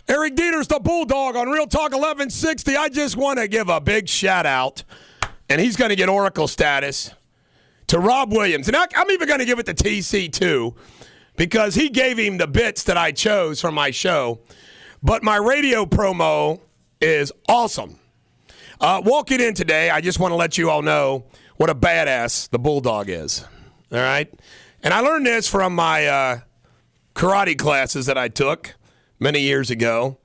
Eric Deters, the Bulldog, on Real Talk 1160. I just want to give a big shout-out, and he's going to get Oracle status, to Rob Williams. And I'm even going to give it to TC, too, because he gave him the bits that I chose from my show. But my radio promo is awesome. Walking in today, I just want to let you all know what a badass the Bulldog is. All right? And I learned this from my karate classes that I took many years ago.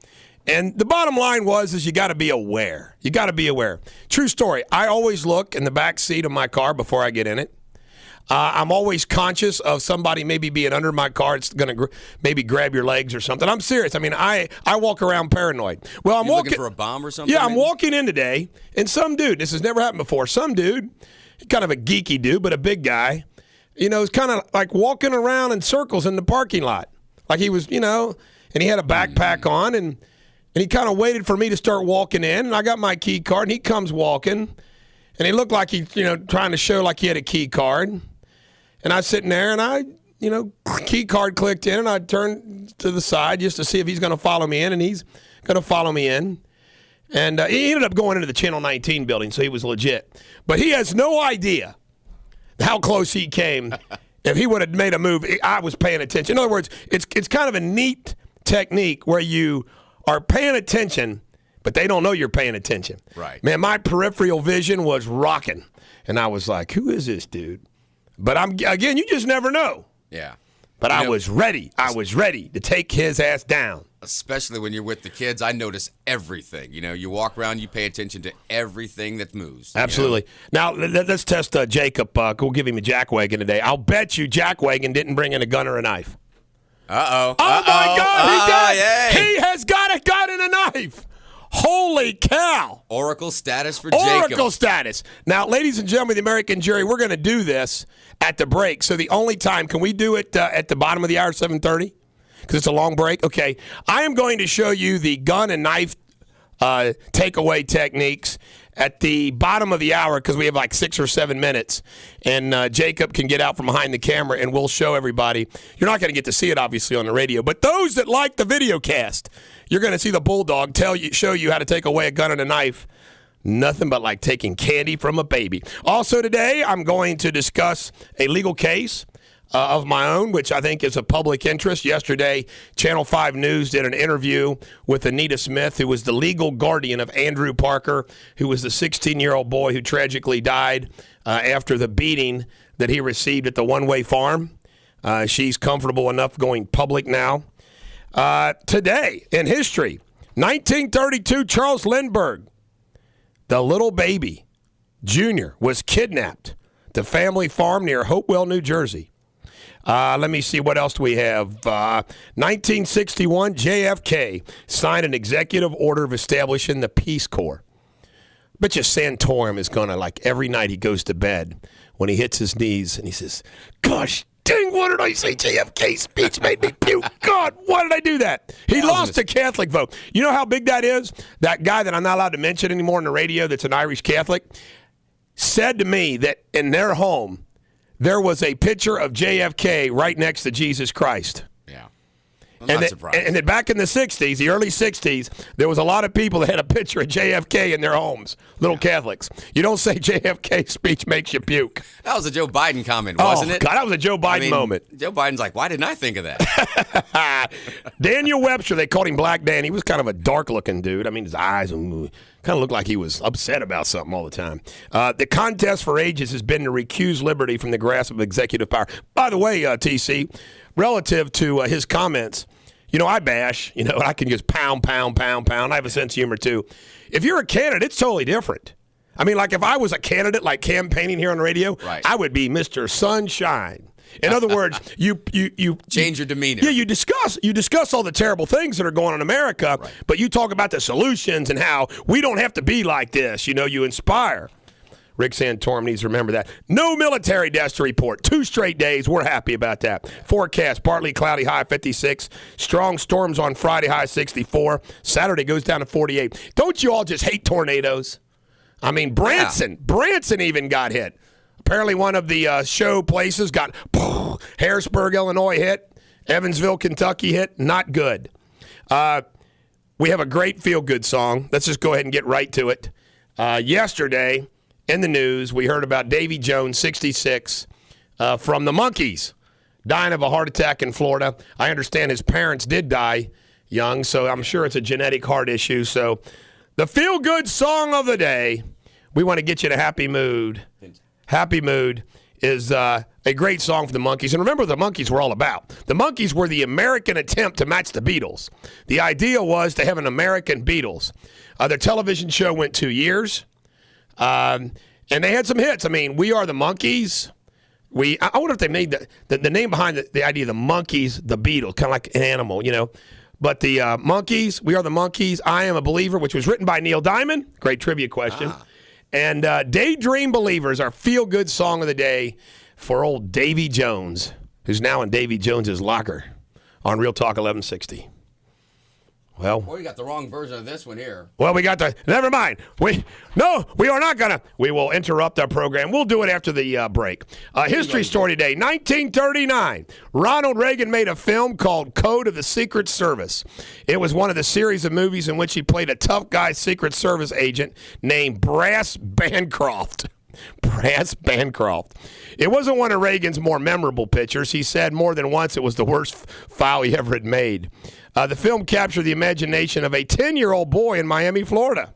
And the bottom line is you got to be aware. You got to be aware. True story. I always look in the back seat of my car before I get in it. I'm always conscious of somebody maybe being under my car. It's going to maybe grab your legs or something. I'm serious. I mean, I walk around paranoid. Well, I'm looking for a bomb or something? Yeah, I'm walking in today, and some dude, this has never happened before, some dude, kind of a geeky dude, but a big guy, is kind of like walking around in circles in the parking lot. Like he was, and he had a backpack on, and he kind of waited for me to start walking in, and I got my key card, and he comes walking, and he looked like he, trying to show like he had a key card. And I was sitting there, and I, key card clicked in, and I turned to the side just to see if he's going to follow me in, and he's going to follow me in. And he ended up going into the Channel 19 building, so he was legit. But he has no idea how close he came. If he would have made a move, I was paying attention. In other words, it's kind of a neat technique where you are paying attention, but they don't know you're paying attention. Right. Man, my peripheral vision was rocking. And I was like, who is this dude? But again, you just never know. Yeah. But I was ready. I was ready to take his ass down. Especially when you're with the kids, I notice everything. You walk around, you pay attention to everything that moves. Absolutely. Now, let's test Jacob. We'll give him a jackwagon today. I'll bet you jackwagon didn't bring in a gun or a knife. Uh-oh. Oh, my God. He did. Yay. He has got a gun and a knife. Holy cow. Oracle status for Jacob. Oracle status. Now, ladies and gentlemen, the American jury, we're going to do this at the break. So the only time, can we do it at the bottom of the hour, 7:30? Because it's a long break? Okay. I am going to show you the gun and knife takeaway techniques at the bottom of the hour because we have like 6 or 7 minutes. And Jacob can get out from behind the camera and we'll show everybody. You're not going to get to see it, obviously, on the radio. But those that like the video cast, you're going to see the Bulldog show you how to take away a gun and a knife. Nothing but like taking candy from a baby. Also today, I'm going to discuss a legal case of my own, which I think is of public interest. Yesterday, Channel 5 News did an interview with Anita Smith, who was the legal guardian of Andrew Parker, who was the 16-year-old boy who tragically died after the beating that he received at the One-Way Farm. She's comfortable enough going public now. Today, in history, 1932, Charles Lindbergh, the little baby, Junior, was kidnapped at the family farm near Hopewell, New Jersey. Let me see, what else do we have? 1961, JFK signed an executive order of establishing the Peace Corps. Bet you Santorum is going to, like every night he goes to bed, when he hits his knees and he says, gosh, dang, what did I say? JFK's speech made me puke. God, why did I do that? He lost the Catholic vote. You know how big that is? That guy that I'm not allowed to mention anymore on the radio that's an Irish Catholic said to me that in their home, there was a picture of JFK right next to Jesus Christ. Yeah. I'm not surprised. And then back in the 60s, the early 60s, there was a lot of people that had a picture of JFK in their homes, little Catholics. You don't say JFK's speech makes you puke. That was a Joe Biden comment, wasn't it? God, that was a Joe Biden moment. Joe Biden's like, why didn't I think of that? Daniel Webster, they called him Black Dan. He was kind of a dark-looking dude. I mean, his eyes kind of looked like he was upset about something all the time. The contest for ages has been to recuse liberty from the grasp of executive power. By the way, TC, relative to his comments, I bash, I can just pound. I have a sense of humor, too. If you're a candidate, it's totally different. I mean, like if I was a candidate, like campaigning here on the radio, right, I would be Mr. Sunshine. In other words, you change your demeanor. Yeah, you discuss all the terrible things that are going on in America, right, but you talk about the solutions and how we don't have to be like this. You inspire. Rick Santorum needs to remember that. No military deaths to report. 2 straight days. We're happy about that. Forecast, partly cloudy, high 56. Strong storms on Friday, high 64. Saturday goes down to 48. Don't you all just hate tornadoes? I mean, Branson even got hit. Apparently one of the show places got Harrisburg, Illinois hit. Evansville, Kentucky hit. Not good. we have a great feel-good song. Let's just go ahead and get right to it. Yesterday, in the news, we heard about Davy Jones, 66, from the Monkees, dying of a heart attack in Florida. I understand his parents did die young, so I'm sure it's a genetic heart issue. So the feel-good song of the day, we want to get you in a happy mood. Happy Mood is a great song for the Monkees. And remember what the Monkees were all about. The Monkees were the American attempt to match the Beatles. The idea was to have an American Beatles. Their television show went 2 years, and they had some hits. I mean, We Are the Monkees. I wonder if they made the name behind the idea of the Monkees, the Beatles, kind of like an animal, you know. But the Monkees, We Are the Monkees, I Am a Believer, which was written by Neil Diamond. Great trivia question. And Daydream Believer is our feel-good song of the day for old Davy Jones, who's now in Davy Jones's locker on Real Talk 1160. Well, Boy, you got the wrong version of this one here. Well, we got the. Never mind. We are not gonna. We will interrupt our program. We'll do it after the break. History story today. 1939. Ronald Reagan made a film called Code of the Secret Service. It was one of the series of movies in which he played a tough guy Secret Service agent named Brass Bancroft. Brass Bancroft. It wasn't one of Reagan's more memorable pictures. He said more than once it was the worst foul he ever had made. The film captured the imagination of a 10-year-old boy in Miami, Florida.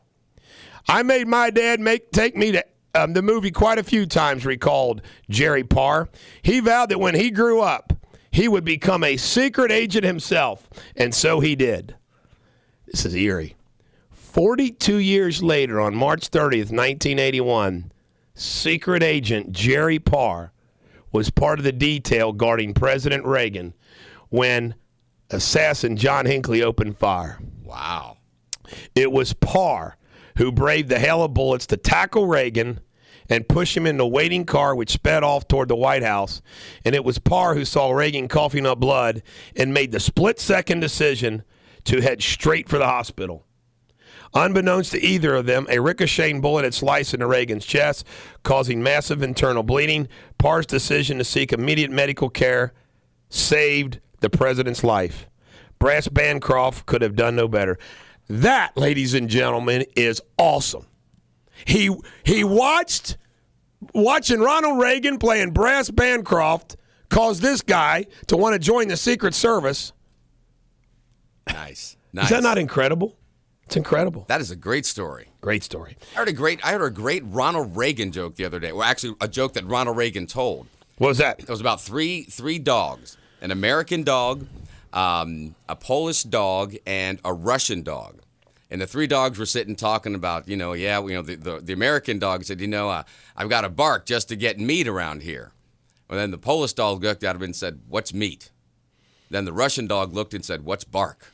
I made my dad take me to the movie quite a few times, recalled Jerry Parr. He vowed that when he grew up, he would become a secret agent himself, and so he did. This is eerie. 42 years later, on March 30th, 1981, secret agent Jerry Parr was part of the detail guarding President Reagan when assassin John Hinckley opened fire. Wow. It was Parr who braved the hail of bullets to tackle Reagan and push him in the waiting car which sped off toward the White House. And it was Parr who saw Reagan coughing up blood and made the split-second decision to head straight for the hospital. Unbeknownst to either of them, a ricocheting bullet had sliced into Reagan's chest, causing massive internal bleeding. Parr's decision to seek immediate medical care saved the president's life. Brass Bancroft could have done no better. That, ladies and gentlemen, is awesome. He watching Ronald Reagan playing Brass Bancroft caused this guy to want to join the Secret Service. Nice. Is that not incredible? It's incredible. That is a great story. Great story. I heard a great Ronald Reagan joke the other day. Well, actually, a joke that Ronald Reagan told. What was that? It was about three dogs. An American dog, a Polish dog, and a Russian dog. And the three dogs were sitting talking about, the American dog said, I've got to bark just to get meat around here. Well, then the Polish dog looked at him and said, what's meat? Then the Russian dog looked and said, what's bark?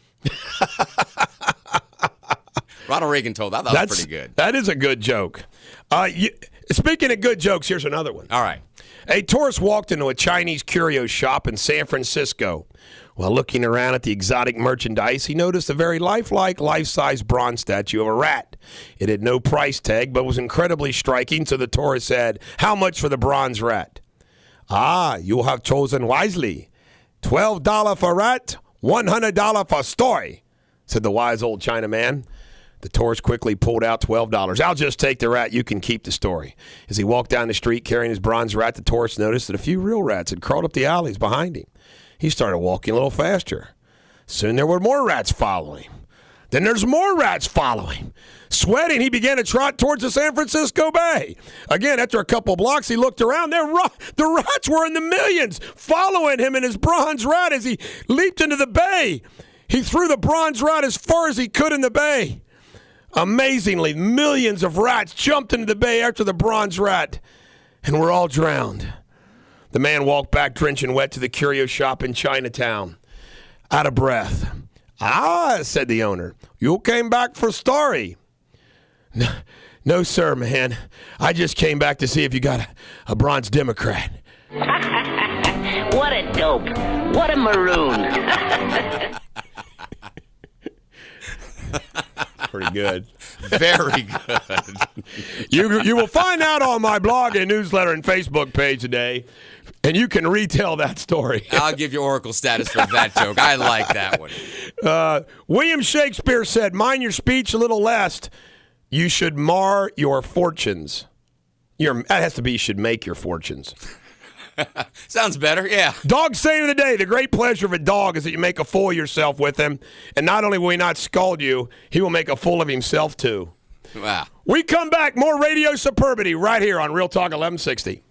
Ronald Reagan told that. That was pretty good. That is a good joke. Speaking of good jokes, here's another one. All right. A tourist walked into a Chinese curio shop in San Francisco. While looking around at the exotic merchandise, he noticed a very lifelike, life-size bronze statue of a rat. It had no price tag, but was incredibly striking, so the tourist said, "How much for the bronze rat?" "Ah, you have chosen wisely. $12 for rat, $100 for story," said the wise old Chinaman. The tourist quickly pulled out $12. "I'll just take the rat. You can keep the story." As he walked down the street carrying his bronze rat, the tourist noticed that a few real rats had crawled up the alleys behind him. He started walking a little faster. Soon there were more rats following him. Then there's more rats following him. Sweating, he began to trot towards the San Francisco Bay. Again, after a couple blocks, he looked around. The rats were in the millions, following him and his bronze rat as he leaped into the bay. He threw the bronze rat as far as he could in the bay. Amazingly, millions of rats jumped into the bay after the bronze rat and were all drowned. The man walked back drenching wet to the curio shop in Chinatown, out of breath. "Ah," said the owner, "you came back for story." No, sir, man. I just came back to see if you got a bronze Democrat." What a dope. What a maroon. Pretty good. Very good. You will find out on my blog and newsletter and Facebook page today, and you can retell that story. I'll give you Oracle status for that joke. I like that one. William Shakespeare said, mind your speech a little lest you should mar your fortunes. That has to be you should make your fortunes. Sounds better, yeah. Dog saying of the day, the great pleasure of a dog is that you make a fool of yourself with him, and not only will he not scold you, he will make a fool of himself too. Wow. We come back, more Radio Superbity right here on Real Talk 1160.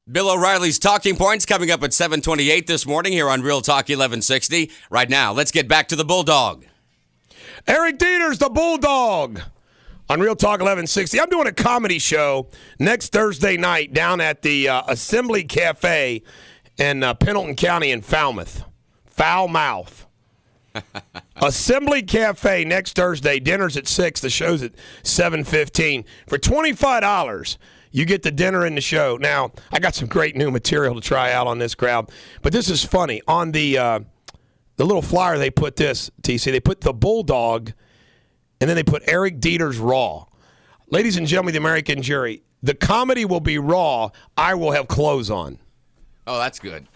Bill O'Reilly's Talking Points coming up at 7:28 this morning here on Real Talk 1160. Right now, let's get back to the Bulldog. Eric Deters, the Bulldog, on Real Talk 1160. I'm doing a comedy show next Thursday night down at the Assembly Cafe in Pendleton County in Falmouth. Foulmouth. Assembly Cafe next Thursday. Dinner's at 6. The show's at 7:15. For $25, you get the dinner and the show. Now, I got some great new material to try out on this crowd, but this is funny. On the little flyer, they put this, TC. They put the Bulldog, and then they put Eric Deters raw. Ladies and gentlemen, the American jury, the comedy will be raw. I will have clothes on. Oh, that's good.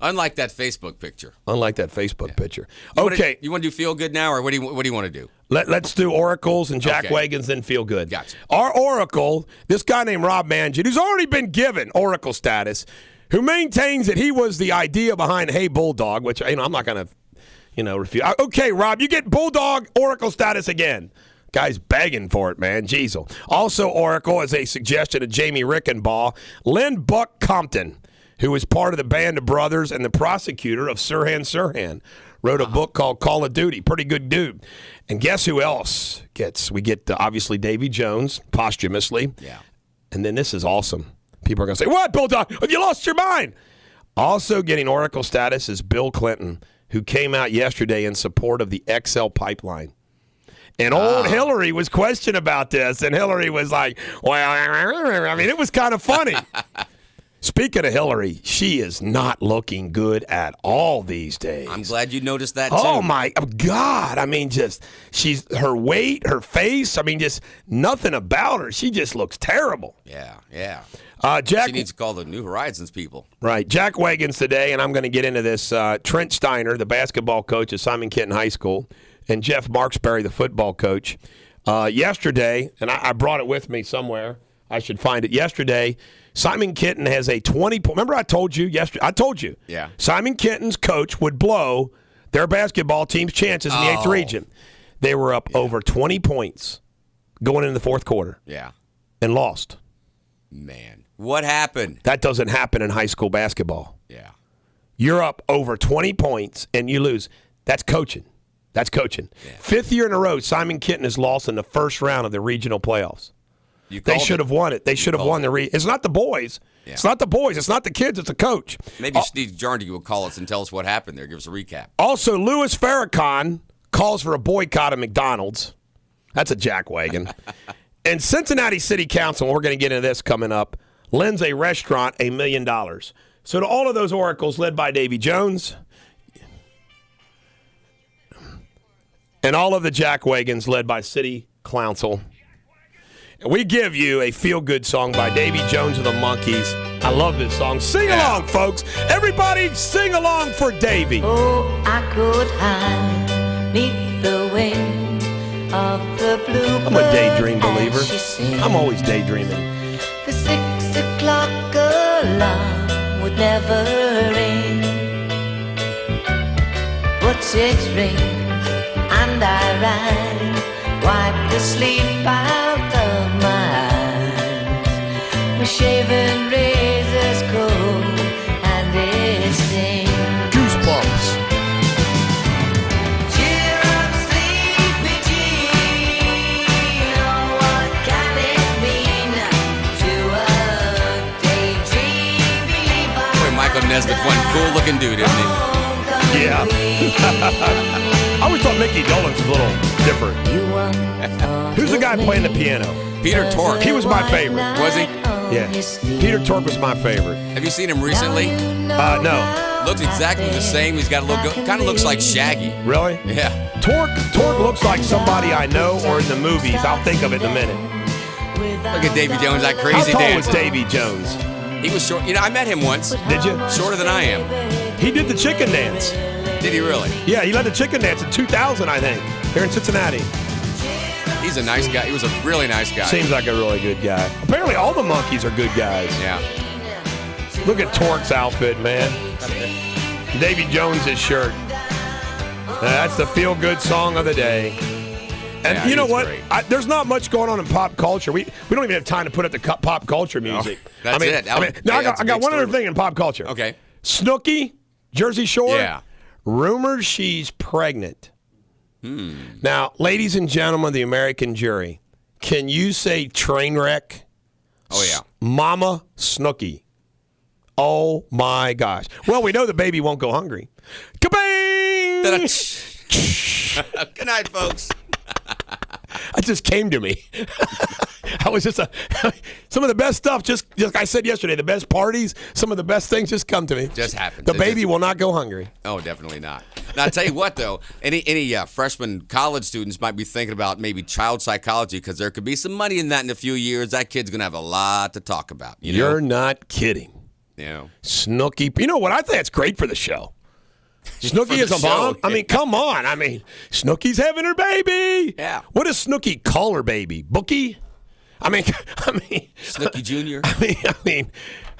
Unlike that Facebook picture. Unlike that Facebook picture. Okay. You want to do feel good now, or what do you want to do? Let's do oracles and jack wagons, then feel good. Gotcha. Our oracle, this guy named Rob Mangitt, who's already been given oracle status, who maintains that he was the idea behind Hey Bulldog, which I'm not going to refuse. Okay, Rob, you get Bulldog oracle status again. Guy's begging for it, man. Jeez. Also, oracle is a suggestion of Jamie Rickenbaugh. Lynn Buck Compton, who was part of the Band of Brothers and the prosecutor of Sirhan Sirhan, wrote a book called Call of Duty. Pretty good dude. And guess who else gets? We get, obviously, Davy Jones, posthumously. Yeah. And then this is awesome. People are going to say, what, Bulldog? Have you lost your mind? Also getting oracle status is Bill Clinton, who came out yesterday in support of the XL pipeline. And old Hillary was questioned about this, and Hillary was like, well, I mean, it was kind of funny. Speaking of Hillary, she is not looking good at all these days. I'm glad you noticed that, too. Oh, my God. I mean, just her weight, her face, I mean, just nothing about her. She just looks terrible. Yeah. Jack, she needs to call the New Horizons people. Right. Jack Wagons today, and I'm going to get into this. Trent Steiner, the basketball coach at Simon Kenton High School, and Jeff Marksberry, the football coach. Yesterday, and I brought it with me somewhere. I should find it. Yesterday, Simon Kenton has a 20-point. Remember I told you yesterday? I told you. Yeah. Simon Kenton's coach would blow their basketball team's chances in the 8th region. They were up over 20 points going into the fourth quarter. Yeah. And lost. Man. What happened? That doesn't happen in high school basketball. Yeah. You're up over 20 points and you lose. That's coaching. Yeah. 5th year in a row, Simon Kenton has lost in the first round of the regional playoffs. They should have won it. They should have won the It's not the boys. Yeah. It's not the boys. It's not the kids. It's the coach. Maybe Steve Jarndy will call us and tell us what happened there. Give us a recap. Also, Louis Farrakhan calls for a boycott of McDonald's. That's a jackwagon. And Cincinnati City Council, we're going to get into this coming up, lends a restaurant $1 million. So to all of those oracles led by Davy Jones and all of the jackwagons led by City Council, we give you a feel-good song by Davy Jones and the Monkees. I love this song. Sing along, folks. Everybody sing along for Davy. Oh, I could hide neath the wing of the blue. I'm a daydream believer. I'm always daydreaming. The 6 o'clock alarm would never ring, but it rings and I rise, wipe the sleep out of my eyes. My shaven razor's cold and it stings. Goosebumps. Cheer up, sleepy Jean. Oh, what can it mean to a daydream believer? Boy, Michael Nesbitt's one cool-looking dude, isn't he? Yeah. I always thought Mickey Dolenz was a little different. Who's the guy playing the piano? Peter Tork. He was my favorite. Was he? Yeah. Peter Tork was my favorite. Have you seen him recently? No. Looks exactly the same. He's got a little, kind of looks like Shaggy. Really? Yeah. Torque looks like somebody I know or in the movies. I'll think of it in a minute. Look at Davy Jones, that crazy How tall dancer. was Davy Jones? He was short. You know, I met him once. Did you? Shorter than I am. He did the chicken dance. Did he really? Yeah, he led the chicken dance in 2000, I think, here in Cincinnati. He's a nice guy. He was a really nice guy. Seems like a really good guy. Apparently, all the monkeys are good guys. Yeah. Look at Torque's outfit, man. Davy Jones' shirt. That's the feel-good song of the day. And Yeah, you know he's what? great. There's not much going on in pop culture. We don't even have time to put up the pop culture music. That's it. I got one other thing in pop culture. Okay. Snooki, Jersey Shore. Yeah. Rumors she's pregnant. Now, ladies and gentlemen of the American jury, can you say train wreck? Oh, yeah. Mama Snooki. Oh, my gosh. Well, we know the baby won't go hungry. Kabang! Good night, folks. It just came to me. I was just some of the best stuff. Just like I said yesterday, the best parties, some of the best things just come to me. Just happens. The baby will not go hungry. Oh, definitely not. Now, I'll tell you what, though, any freshman college students might be thinking about maybe child psychology because there could be some money in that in a few years. That kid's going to have a lot to talk about. You're not kidding. You know. Snooki. You know what? I think that's great for the show. Snooki is a mom. I mean, come on. I mean, Snooki's having her baby. Yeah. What does Snooki call her baby? Bookie? I mean, Snooki Jr. I mean,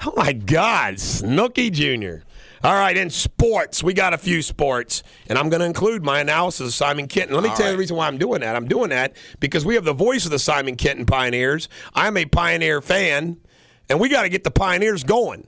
oh my God, Snooki Jr. All right, in sports, we got a few sports, and I'm going to include my analysis of Simon Kenton. Let me tell you the reason why I'm doing that. I'm doing that because we have the voice of the Simon Kenton Pioneers. I'm a Pioneer fan, and we got to get the Pioneers going.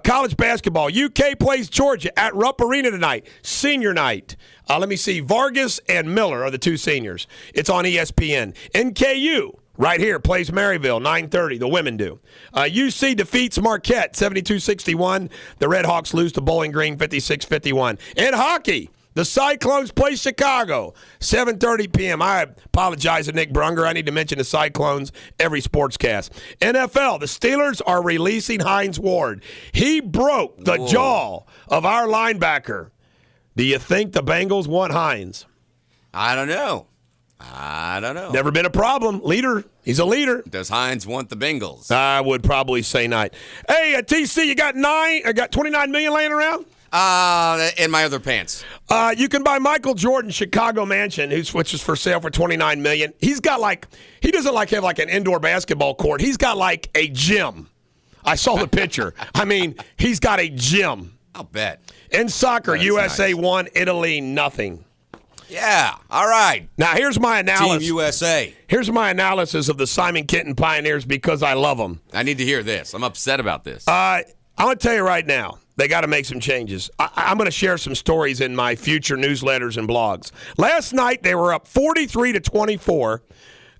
College basketball, UK plays Georgia at Rupp Arena tonight, senior night. Let me see, Vargas and Miller are the two seniors. It's on ESPN. NKU. Right here, plays Maryville, 9:30. The women do. UC defeats Marquette, 72-61. The Red Hawks lose to Bowling Green, 56-51. In hockey, the Cyclones play Chicago, 7:30 p.m. I apologize to Nick Brunger. I need to mention the Cyclones every sportscast. NFL, the Steelers are releasing Hines Ward. He broke the jaw of our linebacker. Do you think the Bengals want Hines? I don't know. Never been a problem. Leader. He's a leader. Does Hines want the Bengals? I would probably say not. Hey, TC, you got $29 million laying around? In my other pants. You can buy Michael Jordan's Chicago mansion, which is for sale for $29 million. He's got he doesn't have an indoor basketball court. He's got a gym. I saw the picture. I mean, he's got a gym. I'll bet. In soccer, That's USA nice. won, Italy nothing. Yeah. All right. Now, here's my analysis. Team USA. Here's my analysis of the Simon Kenton Pioneers because I love them. I need to hear this. I'm upset about this. I'm going to tell you right now, they got to make some changes. I'm going to share some stories in my future newsletters and blogs. Last night, they were up 43-24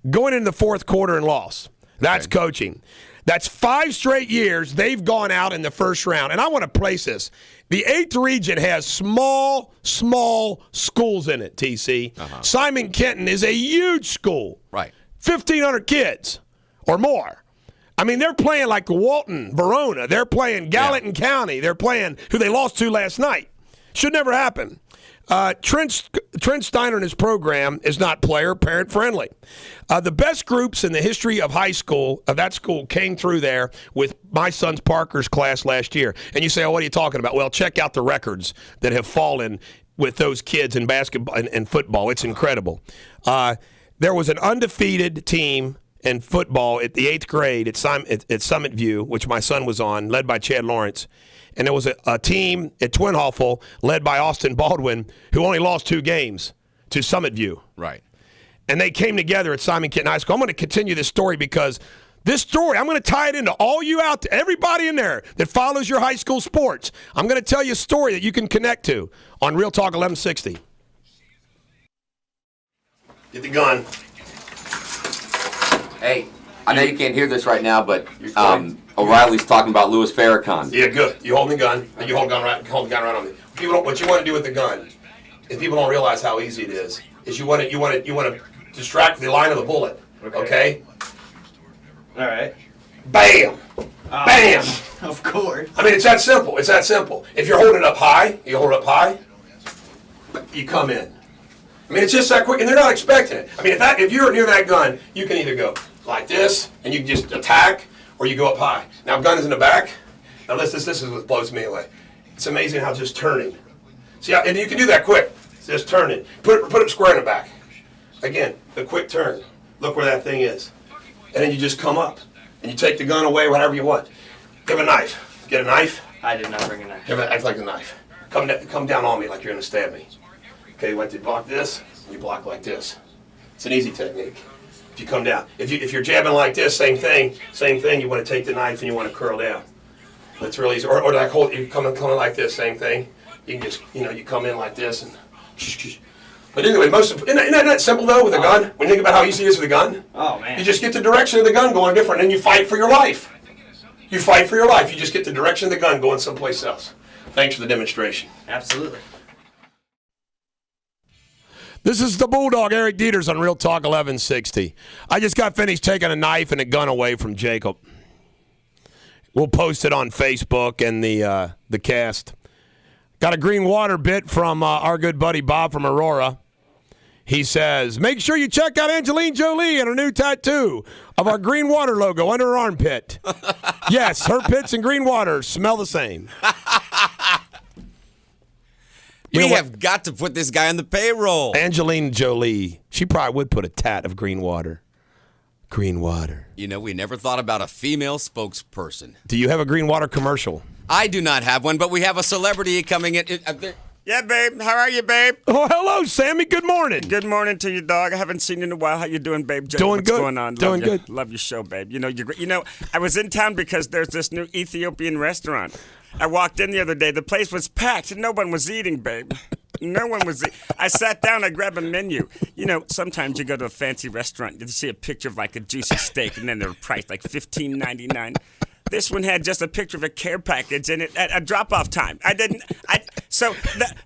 going into the fourth quarter and lost. That's coaching. That's 5 straight years they've gone out in the first round. And I want to place this. The 8th region has small schools in it, TC. Simon Kenton is a huge school. Right. 1,500 kids or more. I mean, they're playing like Walton, Verona. They're playing Gallatin County. They're playing who they lost to last night. Should never happen. Trent Steiner and his program is not parent friendly. The best groups in the history of high school, of that school, came through there with my son's Parker's class last year. And you say, oh, what are you talking about? Well, check out the records that have fallen with those kids in basketball and football. It's incredible. There was an undefeated team in football at the 8th grade at Summit View, which my son was on, led by Chad Lawrence. And there was a team at Twin Hawful led by Austin Baldwin who only lost 2 games to Summit View. Right. And they came together at Simon Kenton High School. I'm going to continue this story because this story, I'm going to tie it into all you out there, everybody in there that follows your high school sports. I'm going to tell you a story that you can connect to on Real Talk 1160. Get the gun. Hey, I know you can't hear this right now, but O'Reilly's talking about Louis Farrakhan. Yeah, good. You hold the gun. You hold the gun right on me. What you want to do with the gun, if people don't realize how easy it is you want to distract the line of the bullet. Okay? All right. bam, bam. Of course. I mean, it's that simple. It's that simple. If you're holding it up high, you hold it up high, you come in. I mean, it's just that quick, and they're not expecting it. I mean, if you're near that gun, you can either go like this, and you can just attack, or you go up high. Now, gun is in the back. Now, this is what blows me away. It's amazing how just turning. See, and you can do that quick. Just turning. Put it square in the back. Again, the quick turn. Look where that thing is. And then you just come up, and you take the gun away, whatever you want. Give a knife. Get a knife. I did not bring a knife. Act like a knife. Come down on me like you're going to stab me. Okay, you want to block this, and you block like this. It's an easy technique. If you come down. If you're jabbing like this, same thing. You want to take the knife and you want to curl down. That's really easy. Or like you come in like this, same thing. You can just, you come in like this and. But anyway, isn't that simple though with a gun? When you think about how easy it is with a gun. Oh man. You just get the direction of the gun going different, and you fight for your life. You fight for your life. You just get the direction of the gun going someplace else. Thanks for the demonstration. Absolutely. This is the Bulldog, Eric Deters on Real Talk 1160. I just got finished taking a knife and a gun away from Jacob. We'll post it on Facebook and the cast. Got a green water bit from our good buddy Bob from Aurora. He says, make sure you check out Angelina Jolie and her new tattoo of our green water logo under her armpit. Yes, her pits and green water smell the same. We have got to put this guy on the payroll. Angelina Jolie, she probably would put a tat of green water. Green water. We never thought about a female spokesperson. Do you have a green water commercial? I do not have one, but we have a celebrity coming in. Yeah, babe. How are you, babe? Oh, hello, Sammy. Good morning. Good morning to you, dog. I haven't seen you in a while. How you doing, babe? Doing What's good. going on? Doing good. Love your show, babe. You're great. I was in town because there's this new Ethiopian restaurant. I walked in the other day. The place was packed, and no one was eating, babe. No one was eating. I sat down. I grabbed a menu. Sometimes you go to a fancy restaurant, you see a picture of like a juicy steak, and then they're priced like $15.99. This one had just a picture of a care package in it at a drop-off time. So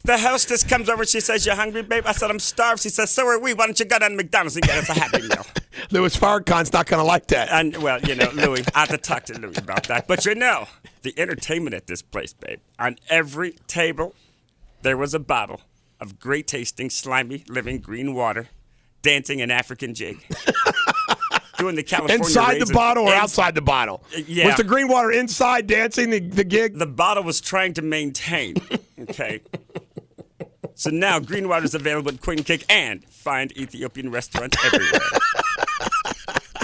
the hostess comes over. She says, "You hungry, babe?" I said, "I'm starved." She says, "So are we. Why don't you go down to McDonald's and get us a Happy Meal?" Louis Farrakhan's not going to like that. And, well, Louis, I have to talk to Louis about that. But the entertainment at this place, babe, on every table, there was a bottle of great-tasting, slimy, living green water, dancing an African jig. Doing the California inside raisin. the bottle or outside the bottle? Yeah. Was the green water inside dancing the gig? The bottle was trying to maintain. Okay. So now green water is available at Queen Cake and find Ethiopian restaurants everywhere.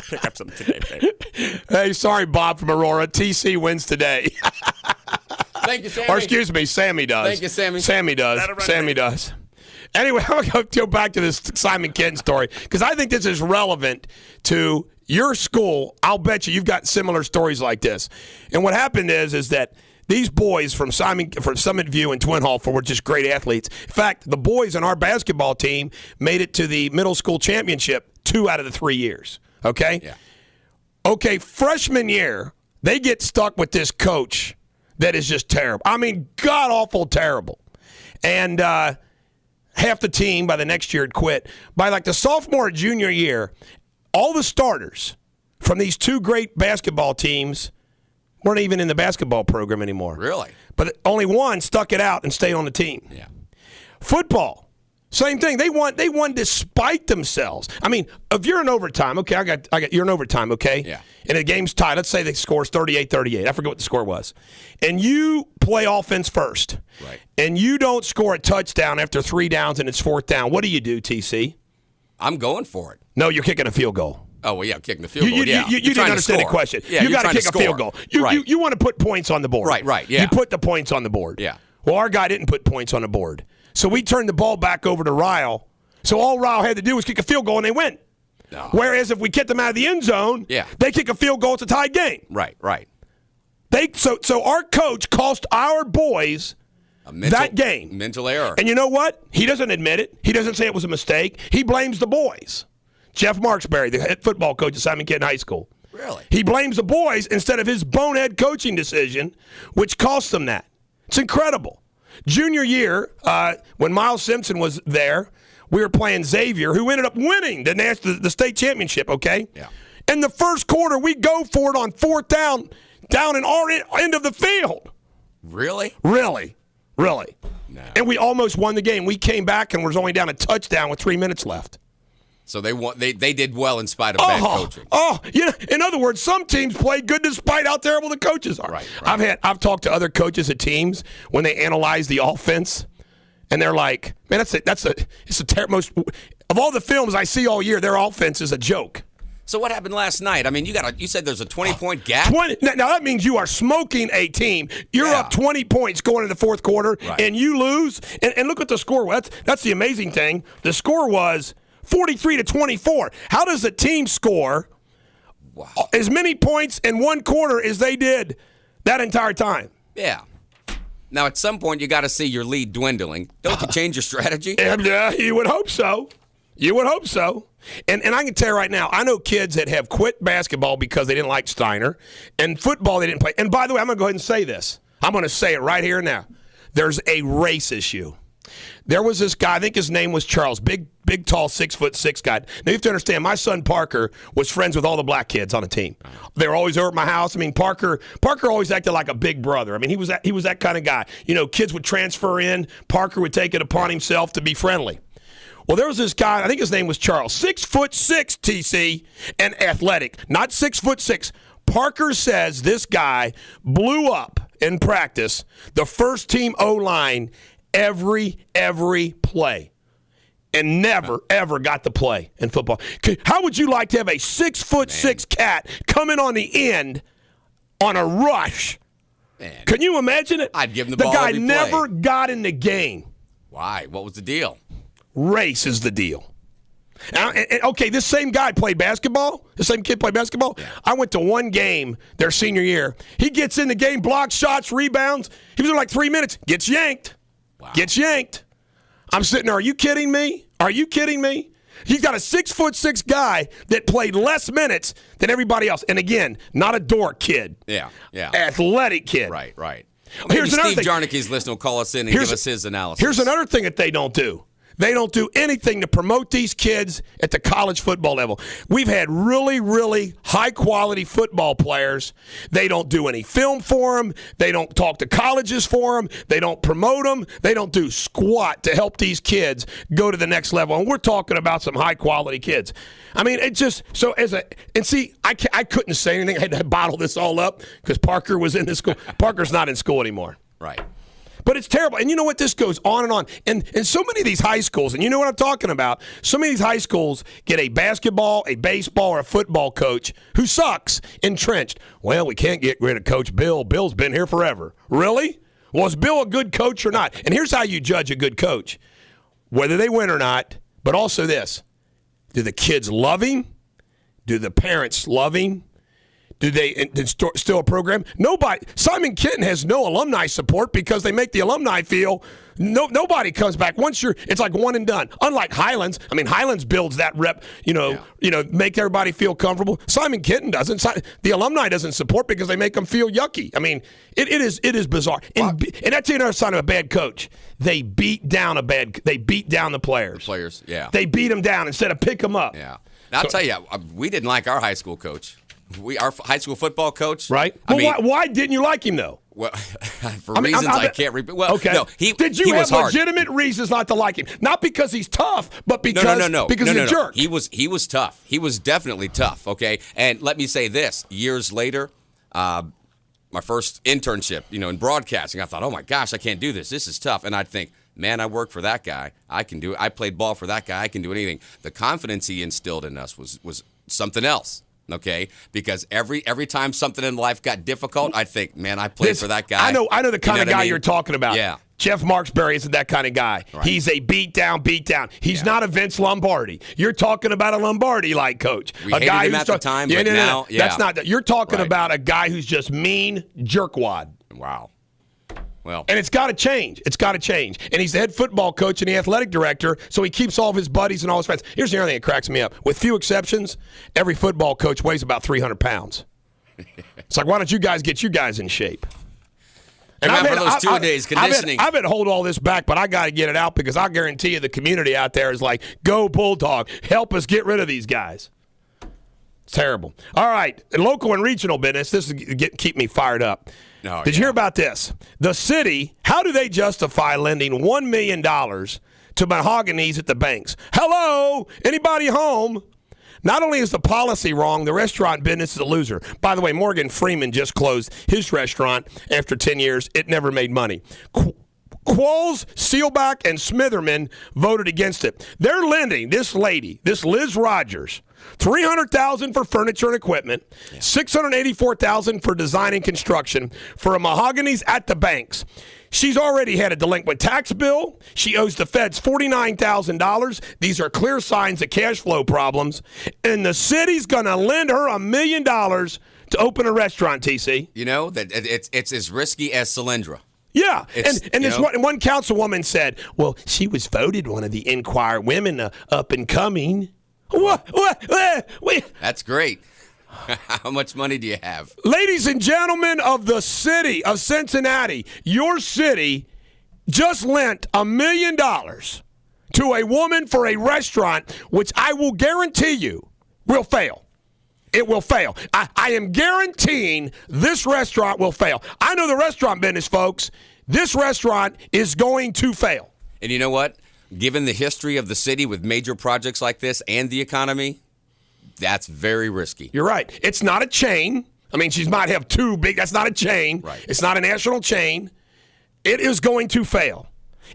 Pick up some today, babe. Hey, sorry, Bob from Aurora. TC wins today. Thank you, Sammy. Or excuse me, Sammy does. Thank you, Sammy. Sammy does. Sammy does. Anyway, I'm going to go back to this Simon Kenton story because I think this is relevant to your school. I'll bet you've got similar stories like this. And what happened is that these boys from Summit View and Twin Hall were just great athletes. In fact, the boys on our basketball team made it to the middle school championship 2 out of the 3 years. Okay? Yeah. Okay, freshman year, they get stuck with this coach that is just terrible. I mean, god-awful terrible. And half the team by the next year had quit. By like the sophomore or junior year, all the starters from these 2 great basketball teams weren't even in the basketball program anymore. Really? But only one stuck it out and stayed on the team. Yeah. Football, same thing. They won despite themselves. I mean, if you're in overtime, okay, I got you're in overtime, okay? Yeah. And the game's tied. Let's say the score's 38-38. I forget what the score was. And you play offense first. Right. And you don't score a touchdown after 3 downs and it's 4th down. What do you do, TC? I'm going for it. No, you're kicking a field goal. Oh, well, yeah, kicking the field goal. You didn't understand the question. Yeah, you got to kick a field goal. You want to put points on the board. Right, yeah. You put the points on the board. Yeah. Well, our guy didn't put points on the board. So we turned the ball back over to Ryle. So all Ryle had to do was kick a field goal and they win. No. Whereas if we kick them out of the end zone, they kick a field goal, it's a tied game. Right. So our coach cost our boys that game. Mental error. And you know what? He doesn't admit it. He doesn't say it was a mistake. He blames the boys. Jeff Marksberry, the head football coach at Simon Kenton High School. Really? He blames the boys instead of his bonehead coaching decision, which cost them that. It's incredible. Junior year, when Miles Simpson was there, we were playing Xavier, who ended up winning the state championship, okay? Yeah. In the first quarter, we go for it on fourth down in our end of the field. Really? Really. No. And we almost won the game. We came back and was only down a touchdown with 3 minutes left. So they did well in spite of bad coaching. In other words, some teams play good despite how terrible the coaches are. Right. I've talked to other coaches at teams when they analyze the offense, and they're like, man, it's the most of all the films I see all year. Their offense is a joke. So what happened last night? I mean, you said there's a 20-point gap. 20. Now that means you are smoking a team. You're up 20 points going into the fourth quarter, and you lose. And look at the score. That's the amazing thing. The score was 43-24. How does a team score as many points in one quarter as they did that entire time? Yeah. Now, at some point, you got to see your lead dwindling. Don't you change your strategy? You would hope so. You would hope so. And I can tell you right now, I know kids that have quit basketball because they didn't like Steiner, and football they didn't play. And by the way, I'm going to go ahead and say this. I'm going to say it right here and now. There's a race issue. There was this guy, I think his name was Charles, big, tall, 6'6" guy. Now you have to understand, my son Parker was friends with all the black kids on the team. They were always over at my house. I mean, Parker always acted like a big brother. I mean, he was that kind of guy. You know, kids would transfer in. Parker would take it upon himself to be friendly. Well, there was this guy, I think his name was Charles, 6'6", TC, and athletic, not 6'6". Parker says this guy blew up in practice the first team O-line every play, and never ever got the play in football. How would you like to have a 6'6" cat come in on the end on a rush? Man. Can you imagine it? I'd give him the ball guy every never play. got in the game. Why? What was the deal? Race is the deal. And okay, this same guy played basketball. The same kid played basketball. Yeah. I went to one game their senior year. He gets in the game, blocks shots, rebounds. He was in like 3 minutes. Gets yanked. Wow. Gets yanked. I'm sitting there. Are you kidding me? Are you kidding me? He's got a 6'6" guy that played less minutes than everybody else. And again, not a dork kid. Yeah. Athletic kid. Right. Maybe Here's another Steve thing. Jarnicki's listening will call us in and give us his analysis. Here's another thing that they don't do. They don't do anything to promote these kids at the college football level. We've had really high-quality football players. They don't do any film for them. They don't talk to colleges for them. They don't promote them. They don't do squat to help these kids go to the next level. And we're talking about some high-quality kids. I mean, it just – so as a – and see, I couldn't say anything. I had to bottle this all up because Parker was in this school. Parker's not in school anymore. Right. But it's terrible. And you know what? This goes on and on. And so many of these high schools, and you know what I'm talking about, so many of these high schools get a basketball, a baseball, or a football coach who sucks, entrenched. Well, we can't get rid of Coach Bill. Bill's been here forever. Really? Well, is Bill a good coach or not? And here's how you judge a good coach, whether they win or not, but also this. Do the kids love him? Do the parents love him? Do they still a program? Nobody. Simon Kenton has no alumni support because they make the alumni feel nobody comes back. It's like one and done. Unlike Highlands. I mean, Highlands builds that rep. Make everybody feel comfortable. Simon Kenton doesn't. The alumni doesn't support because they make them feel yucky. I mean, it is bizarre. And that's another sign of a bad coach. They beat down the players. The players, yeah. They beat them down instead of pick them up. Yeah. Now, I'll tell you, we didn't like our high school coach. Our high school football coach, right? Why didn't you like him though? Well, for reasons I can't repeat. Well, okay. No, did you he have was hard. legitimate reasons not to like him? Not because he's tough, but because he's a jerk. He was tough. He was definitely tough. Okay, and let me say this: years later, my first internship, in broadcasting, I thought, oh my gosh, I can't do this. This is tough, and I'd think, man, I work for that guy. I can do it. I played ball for that guy. I can do anything. The confidence he instilled in us was something else. Okay, because every time something in life got difficult, I'd think, man, I played for that guy. I know the kind of guy you're talking about. Yeah. Jeff Marksberry isn't that kind of guy. Right. He's a beat down. He's not a Vince Lombardi. You're talking about a Lombardi-like coach. We hated him at the time, but now, yeah. That's not that. You're talking about a guy who's just mean jerkwad. Wow. Well, and it's got to change. And he's the head football coach and the athletic director, so he keeps all of his buddies and all his friends. Here's the other thing that cracks me up. With few exceptions, every football coach weighs about 300 pounds. It's like, why don't you guys get you guys in shape? And I've had those two-a-days conditioning. I've had to hold all this back, but I got to get it out because I guarantee you the community out there is like, go Bulldog. Help us get rid of these guys. It's terrible. All right, local and regional business. This is keep me fired up. Oh, Did you hear about this? The city, how do they justify lending $1 million to mahoganies at the banks? Hello? Anybody home? Not only is the policy wrong, the restaurant business is a loser. By the way, Morgan Freeman just closed his restaurant after 10 years. It never made money. Qualls, Seelbach, and Smitherman voted against it. They're lending this lady, this Liz Rogers, $300,000 for furniture and equipment, $684,000 for design and construction for a mahoganies at the banks. She's already had a delinquent tax bill. She owes the feds $49,000. These are clear signs of cash flow problems. And the city's going to lend her $1 million to open a restaurant, TC. You know, that it's as risky as Solyndra. Yeah, and this one councilwoman said, well, she was voted one of the Inquirer women up and coming. What? That's great. How much money do you have? Ladies and gentlemen of the city of Cincinnati, your city just lent $1 million to a woman for a restaurant, which I will guarantee you will fail. It will fail. I am guaranteeing this restaurant will fail. I know the restaurant business, folks. This restaurant is going to fail. And you know what? Given the history of the city with major projects like this and the economy, that's very risky. You're right. It's not a chain. I mean, she might have two big. That's not a chain. Right. It's not a national chain. It is going to fail.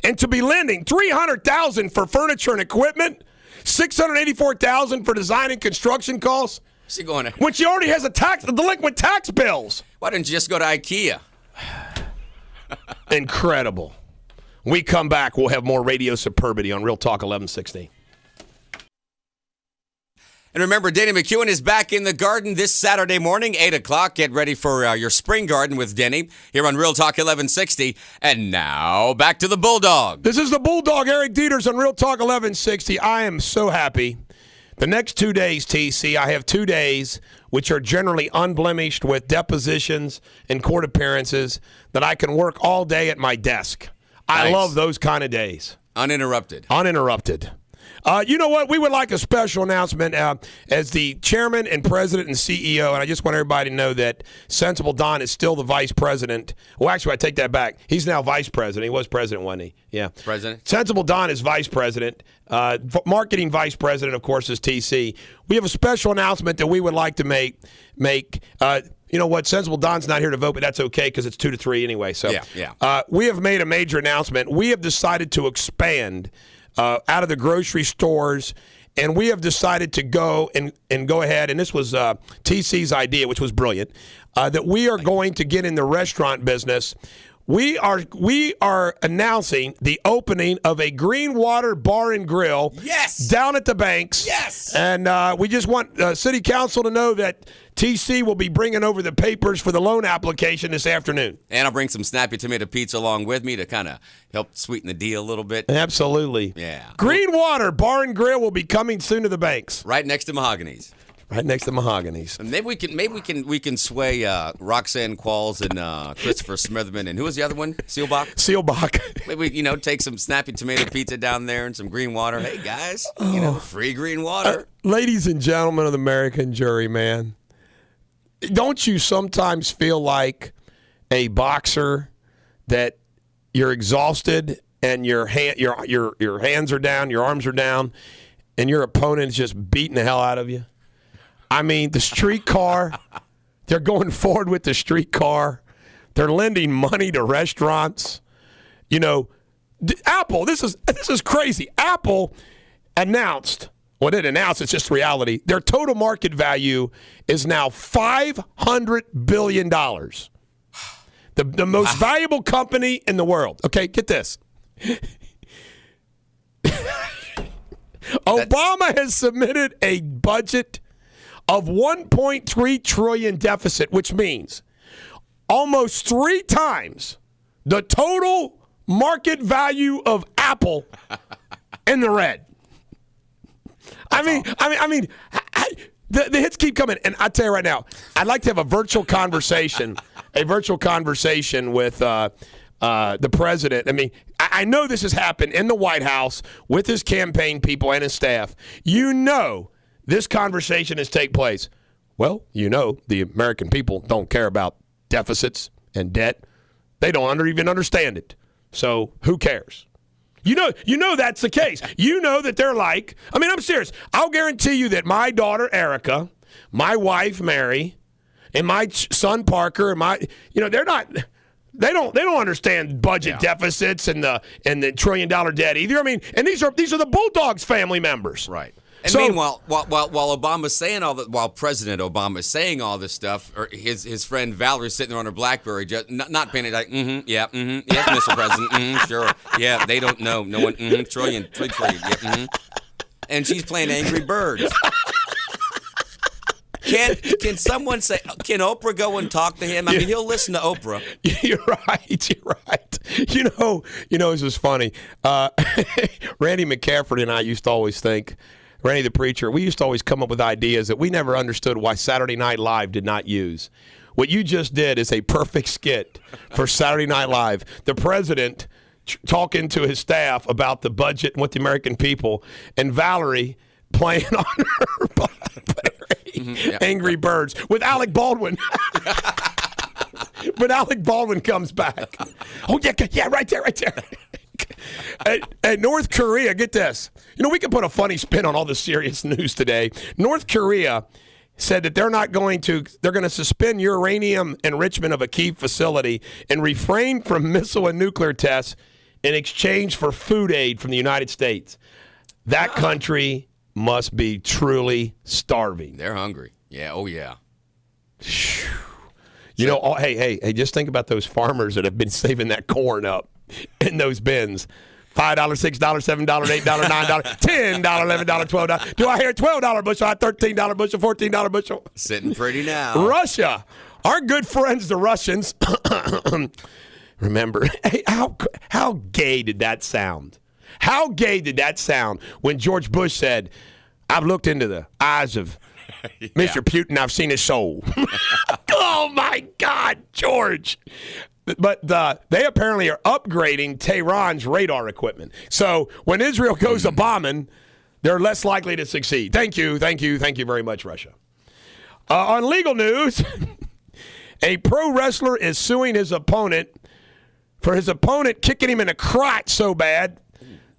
And to be lending $300,000 for furniture and equipment, $684,000 for design and construction costs, She going to, when she already has a delinquent tax bills. why didn't you just go to IKEA? Incredible. When we come back, we'll have more Radio Superbity on Real Talk 1160. And remember, Denny McEwen is back in the garden this Saturday morning, 8 o'clock. Get ready for your spring garden with Denny here on Real Talk 1160. And now, back to the Bulldog. This is the Bulldog, Eric Deters on Real Talk 1160. I am so happy. The next 2 days, TC, I have 2 days which are generally unblemished with depositions and court appearances that I can work all day at my desk. I Nice. love those kind of days. Uninterrupted. Uninterrupted. You know what? We would like a special announcement as the chairman and president and CEO, and I just want everybody to know that Sensible Don is still the vice president. Well, actually, I take that back. He's now vice president. He was president, wasn't he? Yeah. President. Sensible Don is vice president. Marketing vice president, of course, is TC. We have a special announcement that we would like to make. You know what? Sensible Don's not here to vote, but that's okay because it's 2-3 anyway. So Yeah. We have made a major announcement. We have decided to expand out of the grocery stores, and we have decided to go and go ahead, and this was TC's idea, which was brilliant, that we are going to get in the restaurant business. We are announcing the opening of a Greenwater Bar and Grill down at the banks. Yes. And we just want City Council to know that TC will be bringing over the papers for the loan application this afternoon. And I'll bring some snappy tomato pizza along with me to kind of help sweeten the deal a little bit. Absolutely. Yeah. Greenwater Bar and Grill will be coming soon to the banks. Right next to Mahogany's. Right next to Mahogany's. And maybe we can sway Roxanne Qualls and Christopher Smitherman, and who was the other one? Seelbach. Maybe take some snappy tomato pizza down there and some green water. Hey guys, free green water. Ladies and gentlemen of the American jury, man, don't you sometimes feel like a boxer that you're exhausted and your hands are down, your arms are down, and your opponent is just beating the hell out of you? I mean, the streetcar, they're going forward with the streetcar. They're lending money to restaurants. You know, Apple, this is crazy. Apple announced, well, they didn't announce, it's just reality. Their total market value is now $500 billion. The most valuable company in the world. Okay, get this. Obama has submitted a budget of $1.3 trillion deficit, which means almost 3 times the total market value of Apple in the red. I mean, the hits keep coming, and I tell you right now, I'd like to have a virtual conversation with the president. I mean, I know this has happened in the White House with his campaign people and his staff. You know this conversation has taken place. Well, you know, the American people don't care about deficits and debt. They don't even understand it. So who cares? You know that's the case. You know that they're like, I mean, I'm serious. I'll guarantee you that my daughter Erica, my wife Mary, and my son Parker, and they're not. They don't understand budget deficits and the $1 trillion debt either. I mean, and these are the Bulldogs family members. Right. And meanwhile, while Obama's saying all that, while President Obama is saying all this stuff, or his friend Valerie's sitting there on her BlackBerry, just not paying it, like, yes, Mr. President, sure, yeah, they don't know, no one, trillion, yeah, and she's playing Angry Birds. Can someone say? Can Oprah go and talk to him? I mean, he'll listen to Oprah. You're right. You know, this is funny. Randy McCaffrey and I used to always think. Randy the Preacher, we used to always come up with ideas that we never understood why Saturday Night Live did not use. What you just did is a perfect skit for Saturday Night Live. The president talking to his staff about the budget and what the American people, and Valerie playing on her BlackBerry, Angry Birds, with Alec Baldwin. But Alec Baldwin comes back. Oh, yeah, right there. At North Korea, get this. You know, we can put a funny spin on all the serious news today. North Korea said that they're going to suspend uranium enrichment of a key facility and refrain from missile and nuclear tests in exchange for food aid from the United States. That country must be truly starving. They're hungry. Yeah, oh yeah. You know, hey, just think about those farmers that have been saving that corn up in those bins. $5, $6, $7, $8, $9, $10, $11, $12. Do I hear $12 bushel, $13 bushel, $14 bushel? Sitting pretty now. Russia. Our good friends, the Russians. Remember, hey, how gay did that sound? How gay did that sound when George Bush said, I've looked into the eyes of Mr. Putin, I've seen his soul. Oh, my God, George. But they apparently are upgrading Tehran's radar equipment. So when Israel goes a bombing, they're less likely to succeed. Thank you very much, Russia. On legal news, a pro wrestler is suing his opponent for his opponent kicking him in the crotch so bad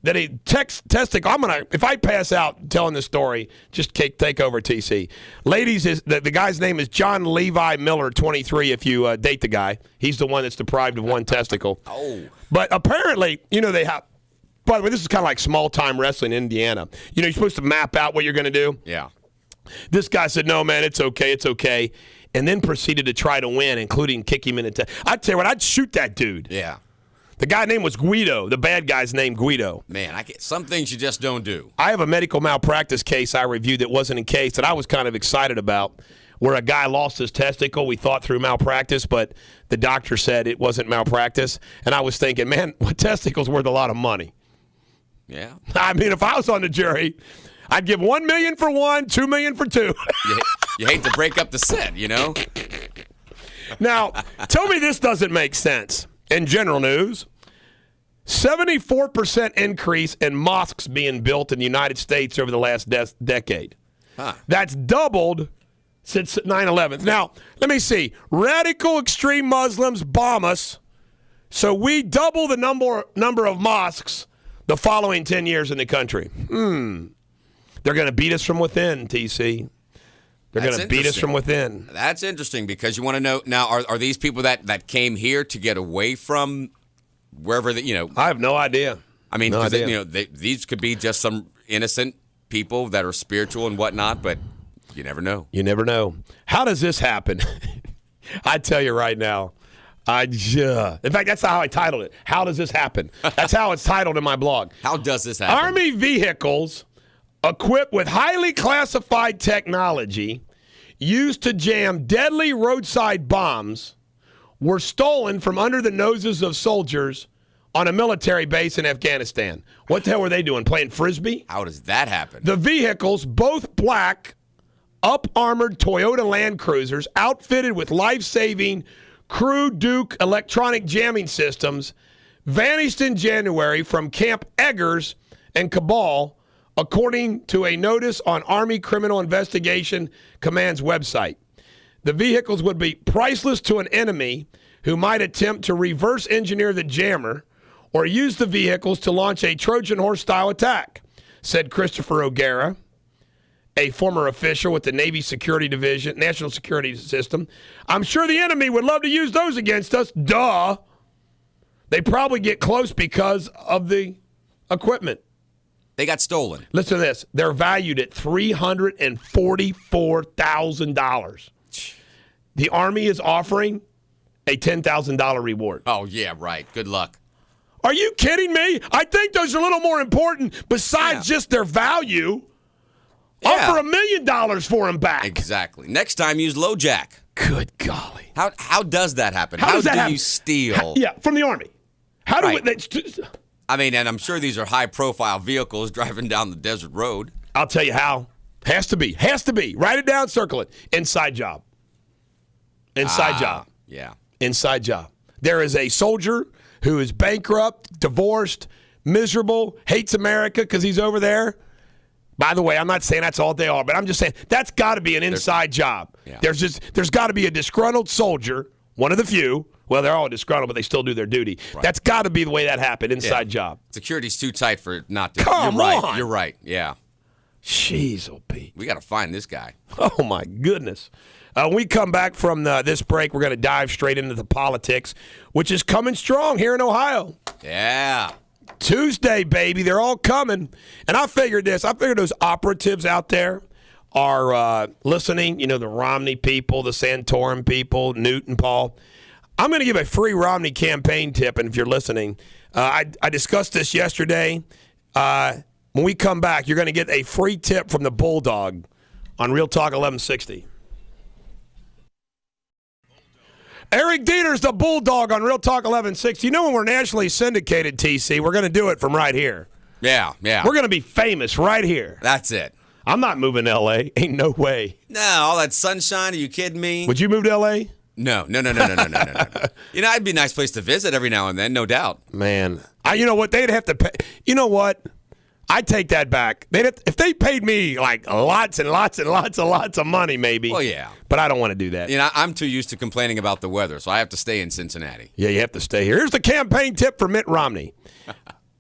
that he testicle. If I pass out telling this story, just take over, TC. Ladies, the guy's name is John Levi Miller, 23. If you date the guy, he's the one that's deprived of one testicle. Oh, but apparently, they have. By the way, this is kind of like small time wrestling in Indiana. You're supposed to map out what you're going to do. Yeah. This guy said, "No, man, it's okay," and then proceeded to try to win, including kick him in the. I'd tell you what, I'd shoot that dude. Yeah. The guy's name was Guido. The bad guy's name Guido. Man, some things you just don't do. I have a medical malpractice case I reviewed that wasn't a case that I was kind of excited about, where a guy lost his testicle. We thought through malpractice, but the doctor said it wasn't malpractice. And I was thinking, man, testicles worth a lot of money. Yeah. I mean, if I was on the jury, I'd give $1 million for one, $2 million for two. You hate to break up the set, Now, tell me this doesn't make sense. In general news, 74% increase in mosques being built in the United States over the last decade. Huh. That's doubled since 9/11. Now, let me see. Radical extreme Muslims bomb us, so we double the number of mosques the following 10 years in the country. They're going to beat us from within, TC. They're going to beat us from within. That's interesting because you want to know now, are these people that came here to get away from wherever I have no idea. I mean, these could be just some innocent people that are spiritual and whatnot, but you never know. You never know. How does this happen? I tell you right now. In fact, that's how I titled it. How does this happen? That's how it's titled in my blog. How does this happen? Army vehicles equipped with highly classified technology used to jam deadly roadside bombs were stolen from under the noses of soldiers on a military base in Afghanistan. What the hell were they doing? Playing Frisbee? How does that happen? The vehicles, both black, up-armored Toyota Land Cruisers, outfitted with life-saving Crew Duke electronic jamming systems, vanished in January from Camp Eggers and Kabul according to a notice on Army Criminal Investigation Command's website. The vehicles would be priceless to an enemy who might attempt to reverse engineer the jammer or use the vehicles to launch a Trojan horse-style attack, said Christopher O'Gara, a former official with the Navy Security Division, National Security System. I'm sure the enemy would love to use those against us. Duh. They probably get close because of the equipment. They got stolen. Listen to this. They're valued at $344,000. The Army is offering a $10,000 reward. Oh, yeah, right. Good luck. Are you kidding me? I think those are a little more important besides just their value. Yeah. Offer $1 million for them back. Exactly. Next time, use LoJack. Good golly. How does that happen? How does that do happen? you steal? From the Army. How do Right. we... I mean, and I'm sure these are high-profile vehicles driving down the desert road. I'll tell you how. Has to be. Has to be. Write it down, circle it. Inside job. Inside job. Yeah. Inside job. There is a soldier who is bankrupt, divorced, miserable, hates America because he's over there. By the way, I'm not saying that's all they are, but I'm just saying that's got to be an inside job. Yeah. There's got to be a disgruntled soldier, one of the few. Well, they're all disgruntled, but they still do their duty. Right. That's got to be the way that happened, inside job. Security's too tight for it not to. Come You're right. on. You're right. Yeah. Jeez, oh Pete. We got to find this guy. Oh, my goodness. When we come back from this break, we're going to dive straight into the politics, which is coming strong here in Ohio. Yeah. Tuesday, baby. They're all coming. And I figured this. I figured those operatives out there are listening, the Romney people, the Santorum people, Newt and Paul. I'm going to give a free Romney campaign tip, and if you're listening, I discussed this yesterday. When we come back, you're going to get a free tip from the Bulldog on Real Talk 1160. Eric Deters, the Bulldog on Real Talk 1160. You know when we're nationally syndicated, TC, we're going to do it from right here. Yeah. We're going to be famous right here. That's it. I'm not moving to L.A. Ain't no way. No, all that sunshine. Are you kidding me? Would you move to L.A.? No. It'd be a nice place to visit every now and then, no doubt. Man. You know what? They'd have to pay. You know what? I take that back. If they paid me like lots and lots and lots and lots of money, maybe. Well, yeah. But I don't want to do that. I'm too used to complaining about the weather, so I have to stay in Cincinnati. Yeah, you have to stay here. Here's the campaign tip for Mitt Romney.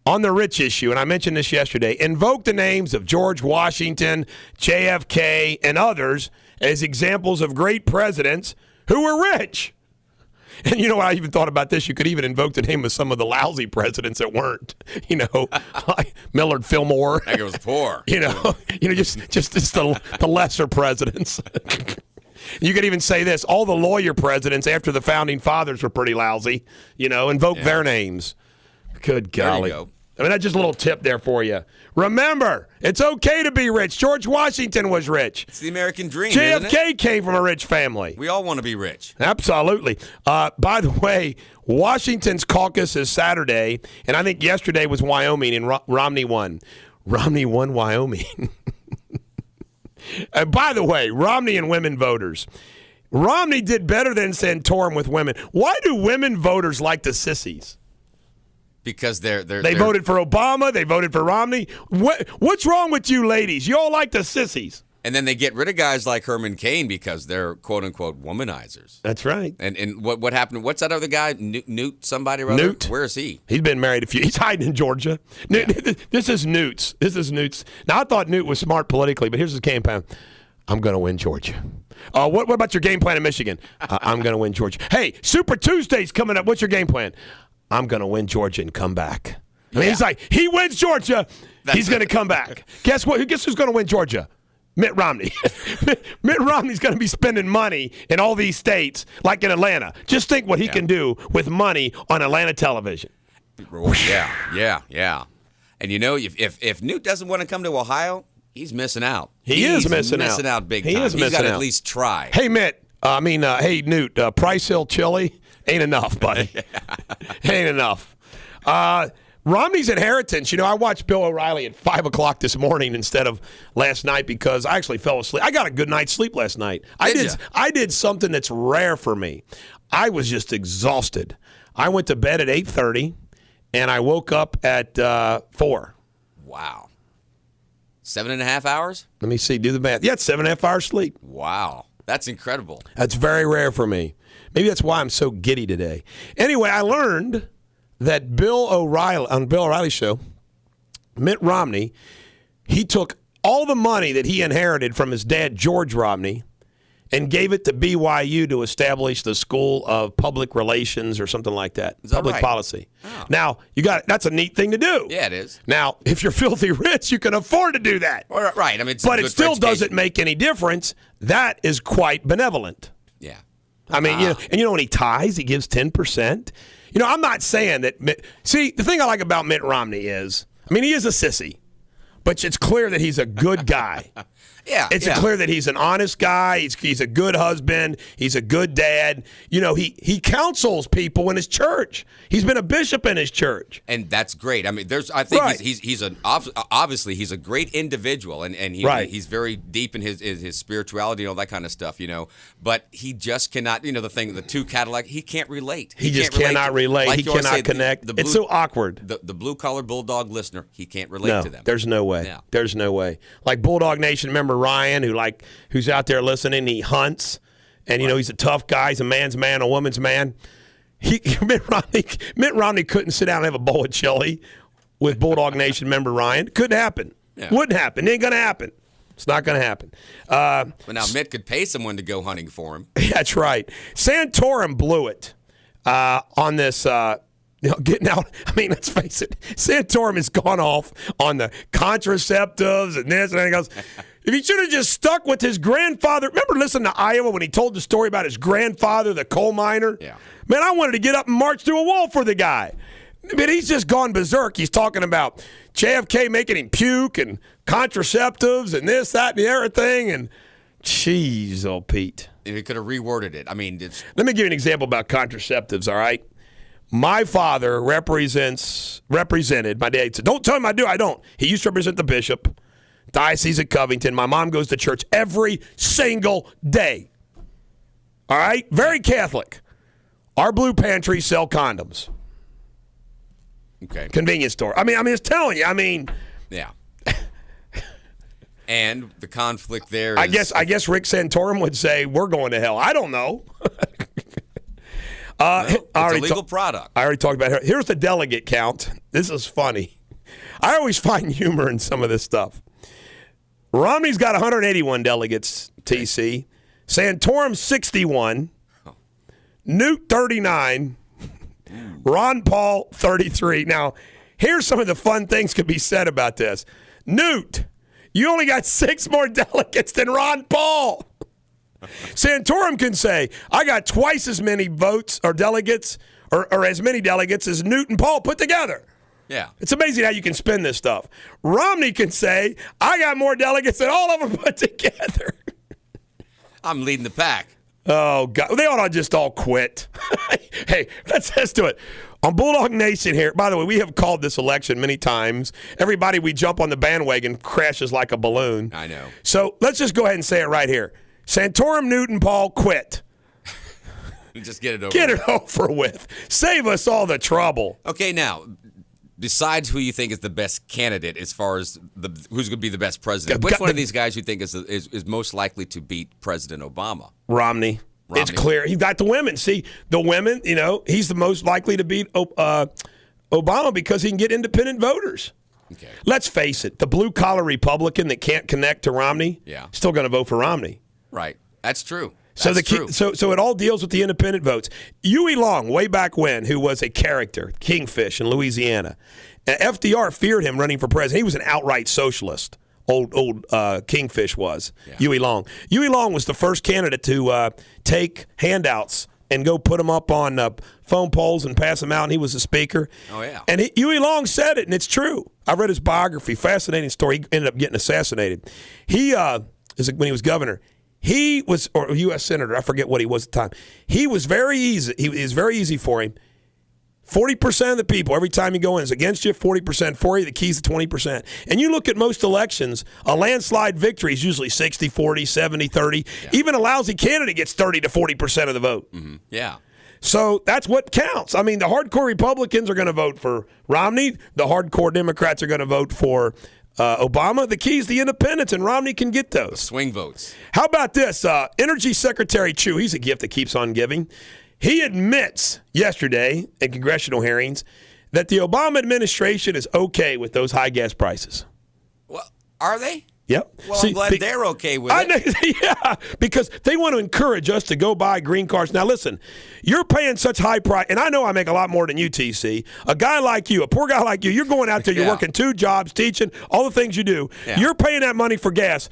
On the rich issue, and I mentioned this yesterday, invoke the names of George Washington, JFK, and others as examples of great presidents who were rich. And you know what? I even thought about this. You could even invoke the name of some of the lousy presidents that weren't. Like Millard Fillmore. Like it was poor. Just the lesser presidents. You could even say this: all the lawyer presidents after the founding fathers were pretty lousy. Invoke their names. Good golly. There you go. I mean, that's just a little tip there for you. Remember, it's okay to be rich. George Washington was rich. It's the American dream, isn't it? JFK came from a rich family. We all want to be rich. Absolutely. By the way, Washington's caucus is Saturday, and I think yesterday was Wyoming, and Romney won. Romney won Wyoming. And by the way, Romney and women voters. Romney did better than Santorum with women. Why do women voters like the sissies? Because they're voted for Obama. They voted for Romney. What's wrong with you ladies? You all like the sissies. And then they get rid of guys like Herman Cain because they're quote-unquote womanizers. That's right. And what happened? What's that other guy? Newt somebody or other? Newt. Where is he? He's been married a few. He's hiding in Georgia. Yeah. This is Newt's. Now, I thought Newt was smart politically, but here's his game plan. I'm going to win Georgia. What about your game plan in Michigan? I'm going to win Georgia. Hey, Super Tuesday's coming up. What's your game plan? I'm going to win Georgia and come back. I mean, he's like, he wins Georgia, he's going to come back. Guess what? Guess who's going to win Georgia? Mitt Romney. Mitt Romney's going to be spending money in all these states, like in Atlanta. Just think what he can do with money on Atlanta television. Yeah. And if Newt doesn't want to come to Ohio, he's missing out. He's missing out big time. He's got to out. at least try. Hey, hey, Newt, Price Hill chili ain't enough, buddy. Ain't enough. Romney's inheritance. I watched Bill O'Reilly at 5 o'clock this morning instead of last night because I actually fell asleep. I got a good night's sleep last night. I did something that's rare for me. I was just exhausted. I went to bed at 8:30, and I woke up at 4. Wow. 7.5 hours? Let me see. Do the math. Yeah, it's 7.5 hours sleep. Wow. That's incredible. That's very rare for me. Maybe that's why I'm so giddy today. Anyway, I learned that Bill O'Reilly, on Bill O'Reilly's show, Mitt Romney, he took all the money that he inherited from his dad, George Romney, and gave it to BYU to establish the School of Public Relations or something like that. Is that Public right? policy. Oh. Now, that's a neat thing to do. Yeah, it is. Now, if you're filthy rich, you can afford to do that. Well, right. I mean, it's But good it for still education. doesn't make any difference. That is quite benevolent. Yeah. I mean, when he ties, he gives 10%. I'm not saying that. See, the thing I like about Mitt Romney is, he is a sissy, but it's clear that he's a good guy. Yeah. It's clear that he's an honest guy. He's a good husband. He's a good dad. He counsels people in his church. He's been a bishop in his church. And that's great. I mean, I think Right. obviously he's a great individual, and Right. he's very deep in his spirituality and all that kind of stuff, But he just cannot, the two Cadillac, he can't relate. He just can't cannot relate. Like He you always cannot say, connect. the It's so awkward. The blue collar Bulldog listener, he can't relate to them. There's no way. Yeah. There's no way. Like Bulldog Nation member Ryan, who's out there listening, he hunts, and he's a tough guy. He's a man's man, a woman's man. Mitt Romney couldn't sit down and have a bowl of chili with Bulldog Nation member Ryan. Couldn't happen. Yeah. Wouldn't happen. Ain't gonna happen. It's not gonna happen. But now Mitt could pay someone to go hunting for him. That's right. Santorum blew it on this. Getting out. Let's face it. Santorum has gone off on the contraceptives and this and everything else. If he should have just stuck with his grandfather. Remember listening to Iowa when he told the story about his grandfather, the coal miner? Yeah. Man, I wanted to get up and march through a wall for the guy. But he's just gone berserk. He's talking about JFK making him puke and contraceptives and this, that, and the other thing. And, jeez, oh, Pete. He could have reworded it. Let me give you an example about contraceptives, all right? My father represented, my dad said, don't tell him I do, I don't. He used to represent the bishop, Diocese of Covington. My mom goes to church every single day. All right? Very Catholic. Our blue pantry sell condoms. Okay. Convenience store. I'm just telling you, Yeah. And the conflict there is... I guess Rick Santorum would say, we're going to hell. I don't know. it's a legal product. I already talked about it. Here's the delegate count. This is funny. I always find humor in some of this stuff. Romney's got 181 delegates, TC. Santorum, 61. Newt, 39. Ron Paul, 33. Now, here's some of the fun things could be said about this. Newt, you only got 6 more delegates than Ron Paul. Santorum can say, I got twice as many votes or delegates or as many delegates as Newt and Paul put together. Yeah. It's amazing how you can spin this stuff. Romney can say, I got more delegates than all of them put together. I'm leading the pack. Oh, God. They ought to just all quit. Hey, let's do it. On Bulldog Nation here, by the way, we have called this election many times. Everybody, we jump on the bandwagon, crashes like a balloon. I know. So let's just go ahead and say it right here. Santorum, Newton, Paul, quit. Just get it over Get with. it over with. Save us all the trouble. Okay, now, besides who you think is the best candidate as far as who's going to be the best president, which one of these guys you think is most likely to beat President Obama? Romney. It's clear. He got the women. See, the women, he's the most likely to beat Obama because he can get independent voters. Okay. Let's face it, the blue-collar Republican that can't connect to Romney, still going to vote for Romney. Right. That's true. So That's true. So it all deals with the independent votes. Huey Long, way back when, who was a character, Kingfish in Louisiana, FDR feared him running for president. He was an outright socialist. Old Kingfish was. Yeah. Huey Long. Huey Long was the first candidate to take handouts and go put them up on phone poles and pass them out, and he was the speaker. Oh, yeah. And Huey Long said it, and it's true. I read his biography. Fascinating story. He ended up getting assassinated. He, when he was governor, he was, or U.S. Senator, I forget what he was at the time. He was very easy. It was very easy for him. 40% of the people, every time you go in, is against you, 40% for you. The key's to 20%. And you look at most elections, a landslide victory is usually 60, 40, 70, 30. Yeah. Even a lousy candidate gets 30 to 40% of the vote. Mm-hmm. Yeah. So that's what counts. I mean, the hardcore Republicans are going to vote for Romney. The hardcore Democrats are going to vote for Obama, the keys to independence, and Romney can get those. Swing votes. How about this? Energy Secretary Chu, he's a gift that keeps on giving. He admits yesterday in congressional hearings that the Obama administration is okay with those high gas prices. Well, are they? Yep. Well, I'm glad they're okay with it. Yeah, because they want to encourage us to go buy green cars. Now, listen, you're paying such high price, and I know I make a lot more than you, TC. A guy like you, a poor guy like you, you're going out there, you're working 2 jobs, teaching, all the things you do. Yeah. You're paying that money for gas.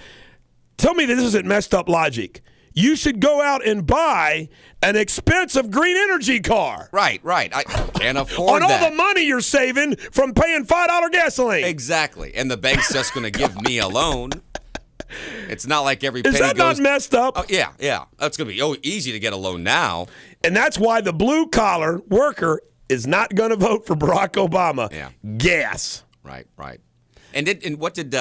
Tell me that this isn't messed up logic. You should go out and buy an expensive green energy car. Right. I can't afford that. On that. all the money you're saving from paying $5 gasoline. Exactly. And the bank's just going to give me a loan. It's not like every penny goes. Is that not messed up? Oh, yeah. That's going to be easy to get a loan now. And that's why the blue-collar worker is not going to vote for Barack Obama. Yeah. Gas. Right. And what did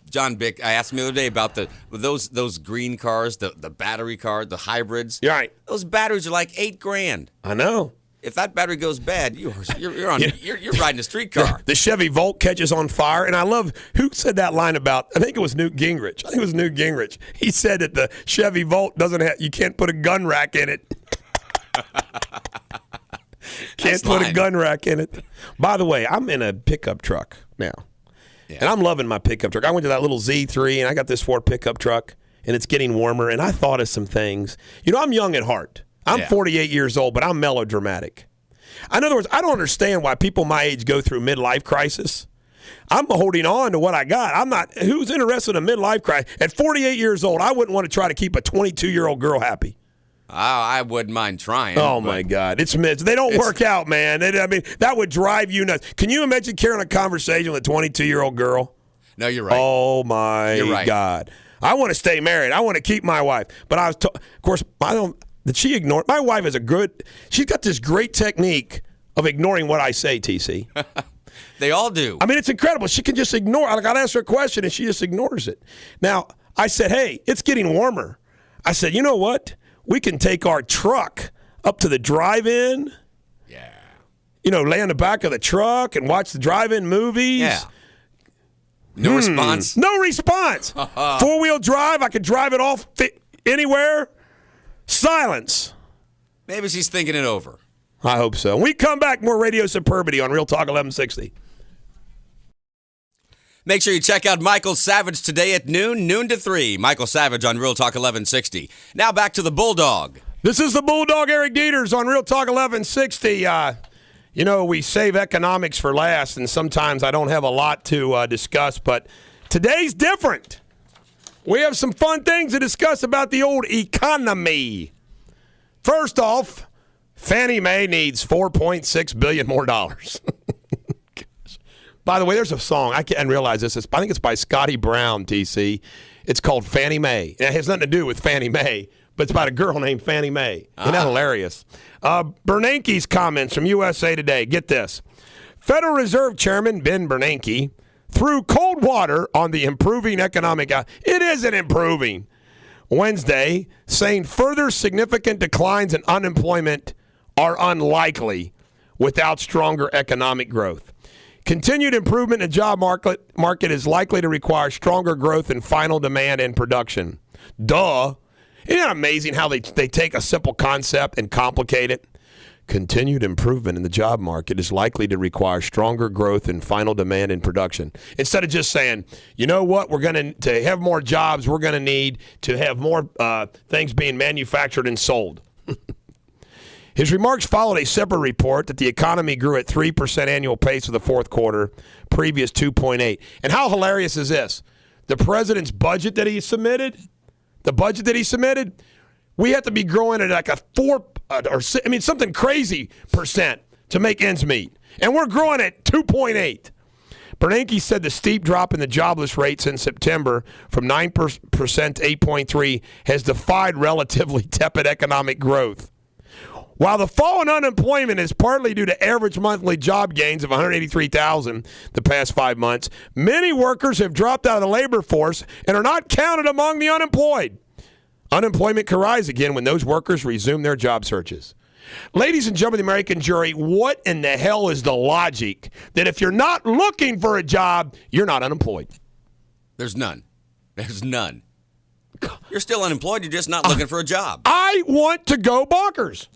John Bick? I asked him the other day about those green cars, the battery car, the hybrids. You're right. Those batteries are like $8,000. I know. If that battery goes bad, you're riding a streetcar. The Chevy Volt catches on fire, and I love who said that line about. I think it was Newt Gingrich. He said that the Chevy Volt you can't put a gun rack in it. Can't put a gun rack in it. By the way, I'm in a pickup truck now. Yeah. And I'm loving my pickup truck. I went to that little Z3, and I got this Ford pickup truck, and it's getting warmer, and I thought of some things. I'm young at heart. I'm 48 years old, but I'm melodramatic. In other words, I don't understand why people my age go through midlife crisis. I'm holding on to what I got. Who's interested in a midlife crisis? At 48 years old, I wouldn't want to try to keep a 22-year-old girl happy. I wouldn't mind trying. Oh, my God. They don't work out, man. That would drive you nuts. Can you imagine carrying a conversation with a 22-year-old girl? No, you're right. Oh, my God. I want to stay married. I want to keep my wife. But of course, did she ignore? My wife is she's got this great technique of ignoring what I say, TC. They all do. It's incredible. She can just ignore. I'll ask her a question, and she just ignores it. Now, I said, hey, it's getting warmer. I said, you know what? We can take our truck up to the drive-in. Yeah. Lay on the back of the truck and watch the drive-in movies. Yeah. No response? No response. 4-wheel drive. I could drive it off anywhere. Silence. Maybe she's thinking it over. I hope so. When we come back, more Radio Superbity on Real Talk 1160. Make sure you check out Michael Savage today at noon to 3. Michael Savage on Real Talk 1160. Now back to the Bulldog. This is the Bulldog, Eric Deters on Real Talk 1160. We save economics for last, and sometimes I don't have a lot to discuss, but today's different. We have some fun things to discuss about the old economy. First off, Fannie Mae needs $4.6 billion more dollars. By the way, there's a song. I can't realize this. I think it's by Scotty Brown, TC. It's called Fannie Mae. It has nothing to do with Fannie Mae, but it's about a girl named Fannie Mae. Isn't that hilarious? Bernanke's comments from USA Today. Get this. Federal Reserve Chairman Ben Bernanke threw cold water on the improving economic. It isn't improving. Wednesday, saying further significant declines in unemployment are unlikely without stronger economic growth. Continued improvement in the job market is likely to require stronger growth in final demand and production. Duh. Isn't it amazing how they take a simple concept and complicate it? Continued improvement in the job market is likely to require stronger growth in final demand and production. Instead of just saying, you know what, to have more jobs, we're going to need to have more things being manufactured and sold. His remarks followed a separate report that the economy grew at 3% annual pace for the fourth quarter, previous 2.8. And how hilarious is this? The president's budget that he submitted, we have to be growing at like a 4 or something crazy percent to make ends meet. And we're growing at 2.8. Bernanke said the steep drop in the jobless rate since September from 9% to 8.3 has defied relatively tepid economic growth. While the fall in unemployment is partly due to average monthly job gains of 183,000 the past 5 months, many workers have dropped out of the labor force and are not counted among the unemployed. Unemployment could rise again when those workers resume their job searches. Ladies and gentlemen of the American jury, what in the hell is the logic that if you're not looking for a job, you're not unemployed? There's none. There's none. You're still unemployed. You're just not looking for a job. I want to go bonkers.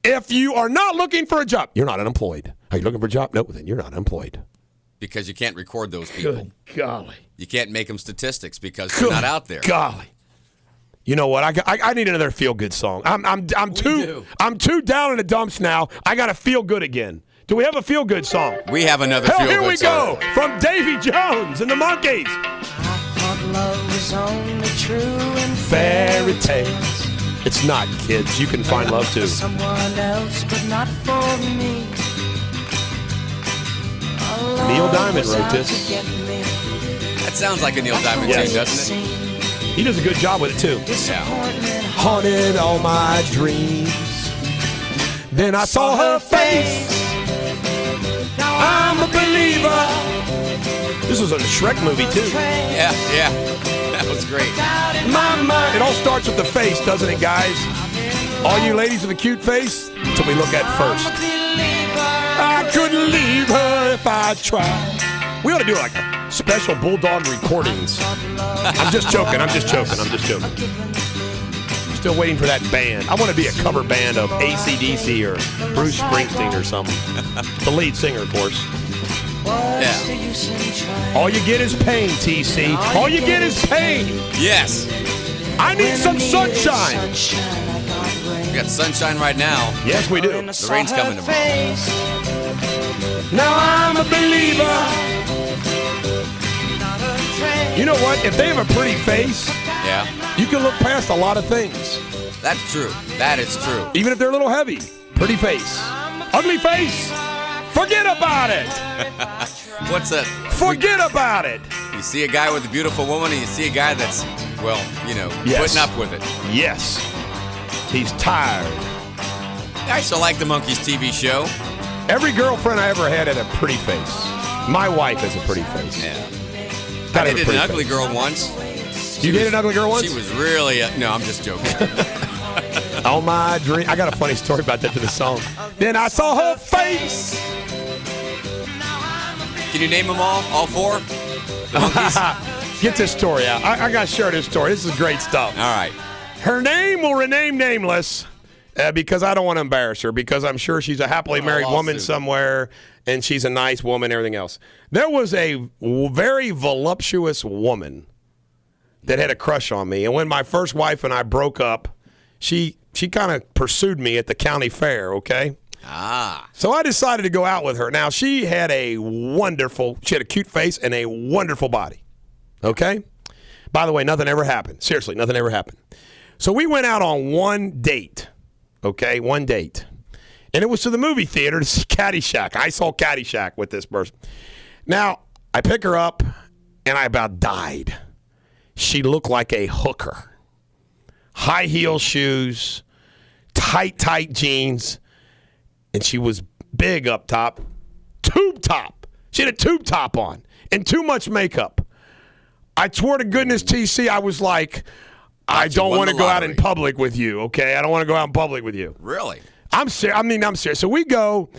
If you are not looking for a job, you're not unemployed. Are you looking for a job? No, then you're not unemployed. Because you can't record those people. Good golly. You can't make them statistics because they're not out there. Golly. You know what? I need another feel good song. I'm too down in the dumps now. I got to feel good again. Do we have a feel good song? We have another Hell, feel here good we song. go from Davy Jones and the Monkees. Thought love was only true in Fairy tales. It's not, kids. You can find love too. For someone else, but not for me. Neil Diamond wrote this. That sounds like a Neil Diamond Yes. tune, doesn't it? He does a good job with it too. Haunted all my dreams. Then I saw her face. I'm a believer. This was a Shrek movie too. Yeah. That was great. My mind. It all starts with the face, doesn't it, guys? All you ladies with a cute face, that's what we look at first. I couldn't leave her if I tried. We ought to do like a special Bulldog recordings. I'm just joking. Still waiting for that band. I want to be a cover band of AC/DC or Bruce Springsteen or something. The lead singer, of course. Yeah. All you get is pain, TC. All you get is pain. Yes. I need some sunshine. We got sunshine right now. Yes, we do. The rain's coming tomorrow. Now I'm a believer. You know what? If they have a pretty face, Yeah. you can look past a lot of things. That's true. That is true. Even if they're a little heavy. Pretty face. Ugly face. Forget about it. What's that? Forget about it. You see a guy with a beautiful woman, and you see a guy that's, well, Yes. putting up with it. Yes. He's tired. I still like the Monkees TV show. Every girlfriend I ever had a pretty face. My wife has a pretty face. Yeah. Gotta I have a dated pretty an ugly face. girl once. You dated an ugly girl once? She was really. No, I'm just joking. Oh, my dream. I got a funny story about that to the song. Then I saw her face. Can you name them all? All four? The Monkees? Get this story out. I got to share this story. This is great stuff. All right. Her name will remain nameless because I don't want to embarrass her because I'm sure she's a happily married woman somewhere and she's a nice woman and everything else. There was a very voluptuous woman that had a crush on me. And when my first wife and I broke up, she kind of pursued me at the county fair, okay? Ah. So I decided to go out with her. Now, she had a cute face and a wonderful body, okay? By the way, nothing ever happened. Seriously, nothing ever happened. So we went out on one date, okay? One date. And it was to the movie theater to see Caddyshack. I saw Caddyshack with this person. Now, I pick her up, and I about died. She looked like a hooker. High heel shoes, tight jeans, and she was big up top. Tube top. She had a tube top on and too much makeup. I swore to goodness, TC, I was like, I don't want to go out in public with you, okay? I don't want to go out in public with you. Really? I'm serious. I'm serious. So we go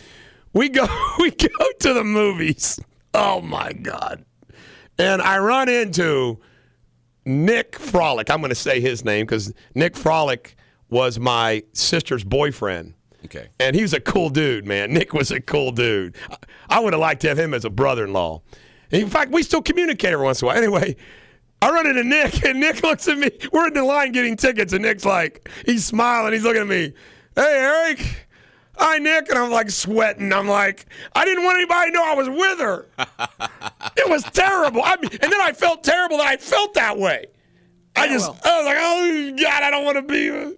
to the movies. Oh, my God. And I run into Nick Frolic. I'm going to say his name because Nick Frolic was my sister's boyfriend. Okay. And he was a cool dude, man. Nick was a cool dude. I would have liked to have him as a brother-in-law. In fact, we still communicate every once in a while. Anyway, I run into Nick, and Nick looks at me. We're in the line getting tickets, and Nick's like, he's smiling. He's looking at me. Hey, Eric. Hi, Nick. And I'm like sweating. I'm like, I didn't want anybody to know I was with her. It was terrible. And then I felt terrible that I felt that way. I was like, oh, God, I don't want to be with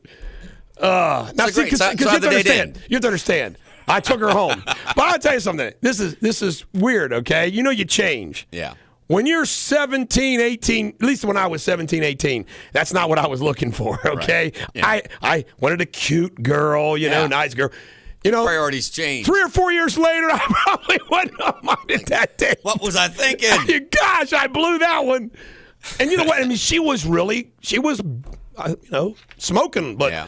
now, see, because you have to understand. You have to understand. I took her home. But I'll tell you something. This is weird, okay? You know you change. Yeah. When you're 17, 18, at least when I was 17, 18, that's not what I was looking for, okay? Right. Yeah. I wanted a cute girl, nice girl. Priorities change. 3 or 4 years later, I probably wouldn't have minded that day. What was I thinking? Gosh, I blew that one. And you know what? I mean, she was smoking, but... Yeah.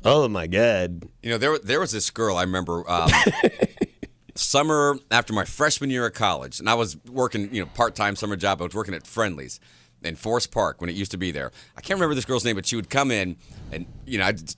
Oh, my God. There was this girl I remember summer after my freshman year of college, and I was working, part-time summer job. I was working at Friendly's. in Forest Park when it used to be there. I can't remember this girl's name, but she would come in, and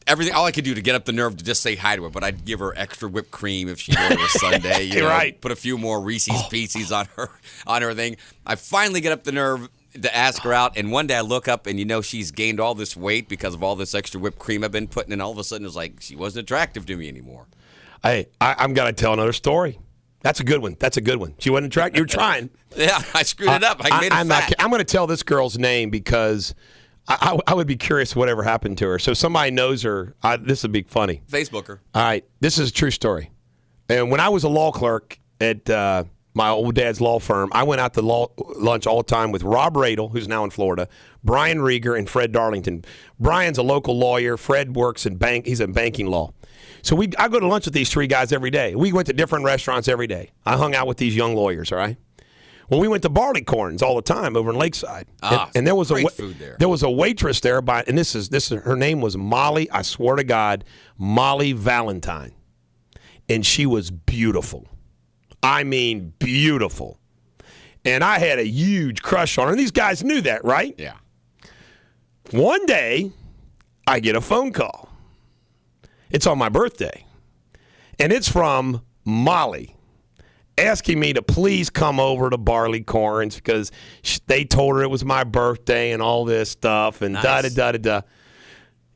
everything. All I could do to get up the nerve to just say hi to her, but I'd give her extra whipped cream if she ordered a sundae. Right. Put a few more Reese's Pieces on her thing. I finally get up the nerve to ask her out, and one day I look up and she's gained all this weight because of all this extra whipped cream I've been putting, and all of a sudden it's like she wasn't attractive to me anymore. Hey, I'm going to tell another story. That's a good one. She wasn't attractive. You were trying. Yeah, I screwed it up. I made it fat. I'm going to tell this girl's name because I would be curious whatever happened to her. So somebody knows her. This would be funny. Facebook her. All right. This is a true story. And when I was a law clerk at my old dad's law firm, I went out to lunch all the time with Rob Radel, who's now in Florida, Brian Rieger, and Fred Darlington. Brian's a local lawyer. Fred works in he's in banking law. So I go to lunch with these three guys every day. We went to different restaurants every day. I hung out with these young lawyers, all right? Well, we went to Barleycorns all the time over in Lakeside. And there was great food there. There was a waitress there and this is her name was Molly, I swear to God, Molly Valentine. And she was beautiful. I mean, beautiful. And I had a huge crush on her. And these guys knew that, right? Yeah. One day, I get a phone call. It's on my birthday. And it's from Molly asking me to please come over to Barleycorns because they told her it was my birthday and all this stuff and da-da-da-da-da.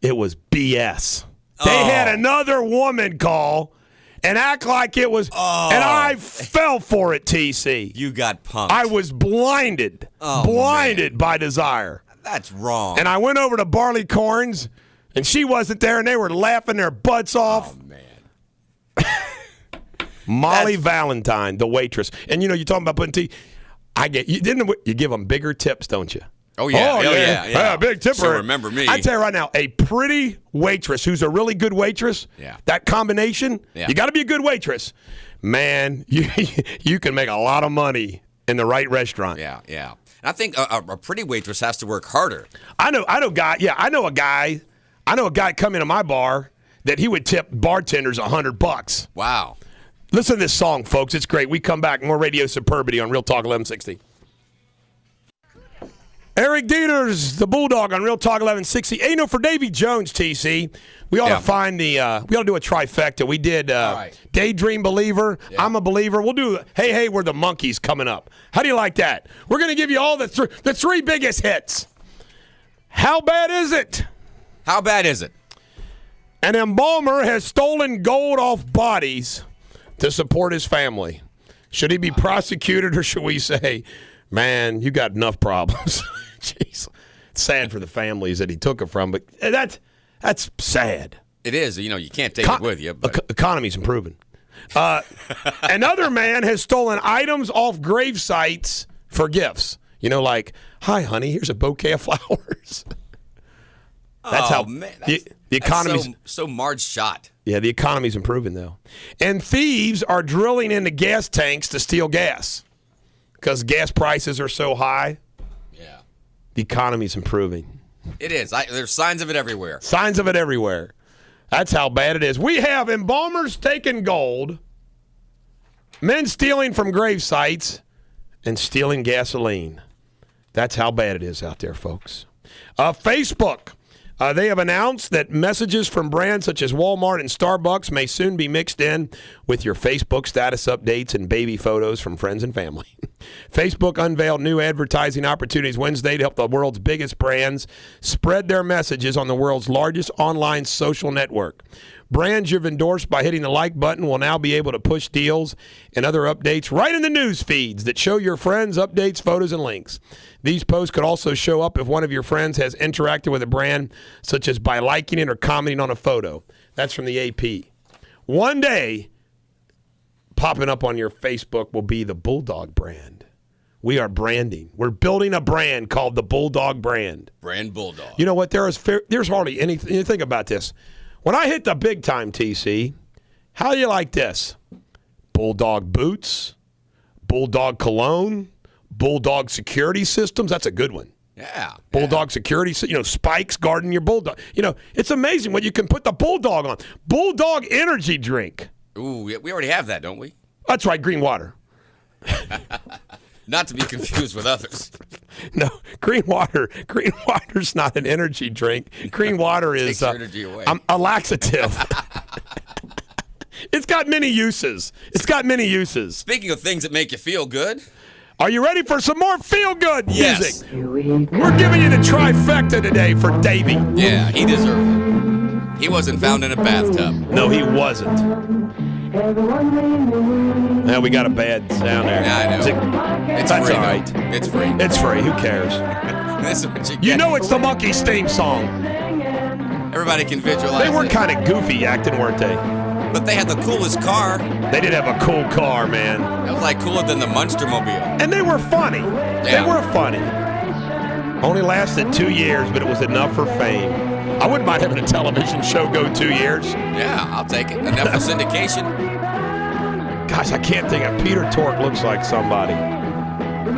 It was BS. They had another woman call and act like it was, and I fell for it, TC. You got punked. I was blinded by desire. That's wrong. And I went over to Barleycorns, and she wasn't there, and they were laughing their butts off. Oh, man. Molly Valentine, the waitress. And, you're talking about putting tea. You give them bigger tips, don't you? Oh, yeah. Yeah, big tipper. So remember me. I tell you right now, a pretty waitress who's a really good waitress, that combination, you got to be a good waitress. Man, you can make a lot of money in the right restaurant. Yeah. And I think a pretty waitress has to work harder. I know a guy come into my bar that he would tip bartenders $100. Wow. Listen to this song, folks. It's great. We come back. More Radio Superbity on Real Talk 1160. Eric Deters, the Bulldog on Real Talk 1160. Hey, for Davy Jones, TC, we ought to find we ought to do a trifecta. We did Daydream Believer, I'm a Believer. We'll do Hey, We're the Monkeys coming up. How do you like that? We're going to give you all the three biggest hits. How bad is it? How bad is it? An embalmer has stolen gold off bodies to support his family. Should he be prosecuted, or should we say, man, you got enough problems? Jeez. It's sad for the families that he took it from, but that's sad. It is. You can't take it with you. But. Economy's improving. Another man has stolen items off grave sites for gifts. Like, hi, honey, here's a bouquet of flowers. That's how man, the economy's so Marge shot. Yeah, the economy's improving, though. And thieves are drilling into gas tanks to steal gas because gas prices are so high. Yeah. The economy's improving. It is. There's signs of it everywhere. Signs of it everywhere. That's how bad it is. We have embalmers taking gold, men stealing from grave sites, and stealing gasoline. That's how bad it is out there, folks. Facebook. They have announced that messages from brands such as Walmart and Starbucks may soon be mixed in with your Facebook status updates and baby photos from friends and family. Facebook unveiled new advertising opportunities Wednesday to help the world's biggest brands spread their messages on the world's largest online social network. Brands you've endorsed by hitting the like button will now be able to push deals and other updates right in the news feeds that show your friends updates, photos, and links. These posts could also show up if one of your friends has interacted with a brand, such as by liking it or commenting on a photo. That's from the AP. One day, popping up on your Facebook will be the Bulldog brand. We are branding. We're building a brand called the Bulldog brand. Brand Bulldog. You know what? There's hardly anything. You think about this. When I hit the big time, TC, how do you like this? Bulldog boots, Bulldog cologne, Bulldog security systems. That's a good one. Yeah. Bulldog security, spikes guarding your Bulldog. It's amazing what you can put the Bulldog on. Bulldog energy drink. Ooh, we already have that, don't we? That's right, green water. Not to be confused with others. No, green water's not an energy drink. Green water is Takes your energy away. a laxative. It's got many uses. Speaking of things that make you feel good. Are you ready for some more feel-good Yes. music? We're giving you the trifecta today for Davey. Yeah, he deserved it. He wasn't found in a bathtub. No, he wasn't. Now we got a bad sound there. Yeah, I know. It's That's free, all though. right. It's free. It's free. Who cares? This is what you get. You know it's the Monkeys theme song. Everybody can visualize They were it. kind of goofy acting, weren't they? But they had the coolest car. They did have a cool car, man. It was like cooler than the Munster Mobile. And they were funny. They Yeah. were funny. Only lasted 2 years, but it was enough for fame. I wouldn't mind having a television show go 2 years. Yeah, I'll take it. Enough for syndication. Gosh, I can't think of Peter Tork looks like somebody.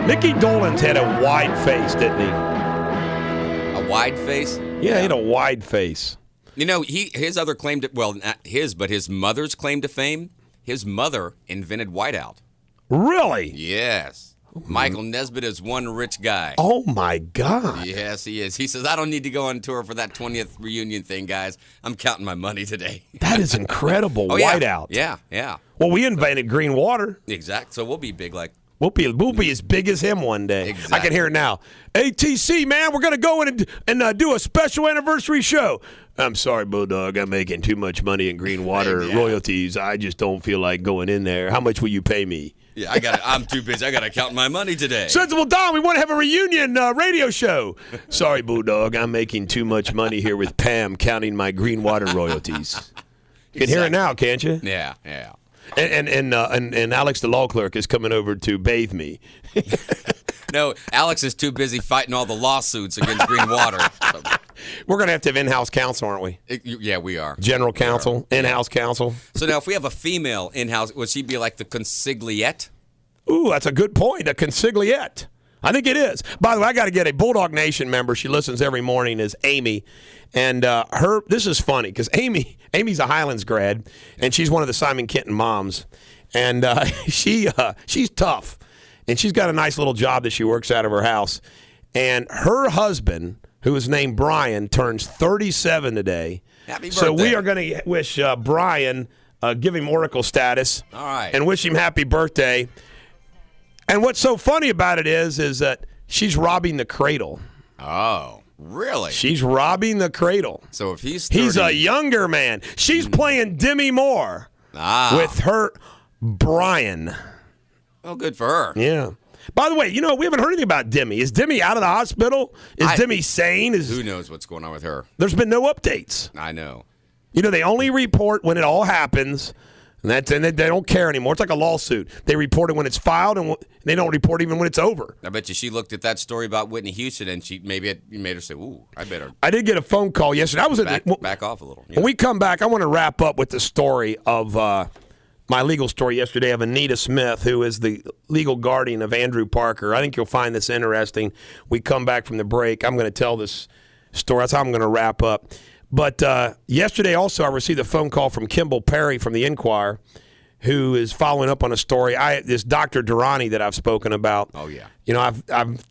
Mickey Dolenz had a wide face, didn't he? A wide face. Yeah, he had a wide face. You know, his other claim to, well, not his, but his mother's claim to fame, his mother invented whiteout. Really? Yes. Michael Nesbitt is one rich guy. Oh, my God. Yes, he is. He says, I don't need to go on tour for that 20th reunion thing, guys. I'm counting my money today. That is incredible. Oh, yeah. Whiteout. Yeah. Well, we invented green water. Exact. So we'll be big like. We'll be as big as him one day. Exactly. I can hear it now. ATC, man, we're going to go in and do a special anniversary show. I'm sorry, Bulldog. I'm making too much money in green water Yeah. royalties. I just don't feel like going in there. How much will you pay me? Yeah, I'm too busy. I got to count my money today. Sensible Don, we want to have a reunion radio show. Sorry, Bulldog. I'm making too much money here with Pam counting my green water royalties. You can hear it now, can't you? Yeah. And Alex, the law clerk, is coming over to bathe me. No, Alex is too busy fighting all the lawsuits against green water. So, We're going to have in-house counsel, aren't we? yeah, we are. General counsel, in-house counsel. So now, if we have a female in-house, would she be like the consigliette? Ooh, that's a good point. A consigliette. I think it is. By the way, I got to get a Bulldog Nation member. She listens every morning. Is Amy, and this is funny because Amy's a Highlands grad, and she's one of the Simon Kenton moms, and she's tough, and she's got a nice little job that she works out of her house, and her husband, who is named Brian, turns 37 today. Happy So we birthday. are going to wish Brian, give him Oracle status, All right. and wish him happy birthday. And what's so funny about it is that she's robbing the cradle. Oh, really? She's robbing the cradle. So if he's 30, He's a younger man. She's playing Demi Moore with her Brian. well, good for her. Yeah. By the way, we haven't heard anything about Demi. Is Demi out of the hospital? Is Demi sane? Who knows what's going on with her? There's been no updates. I know. They only report when it all happens. And they don't care anymore. It's like a lawsuit. They report it when it's filed, and they don't report even when it's over. I bet you she looked at that story about Whitney Houston, and it made her say, "Ooh, I better I did get a phone call yesterday. I was back off a little." When we come back, I want to wrap up with the story of my legal story yesterday of Anita Smith, who is the legal guardian of Andrew Parker. I think you'll find this interesting. We come back from the break. I'm going to tell this story. That's how I'm going to wrap up. But yesterday also I received a phone call from Kimball Perry from the Enquirer, who is following up on a story. This Dr. Durrani that I've spoken about. Oh, yeah.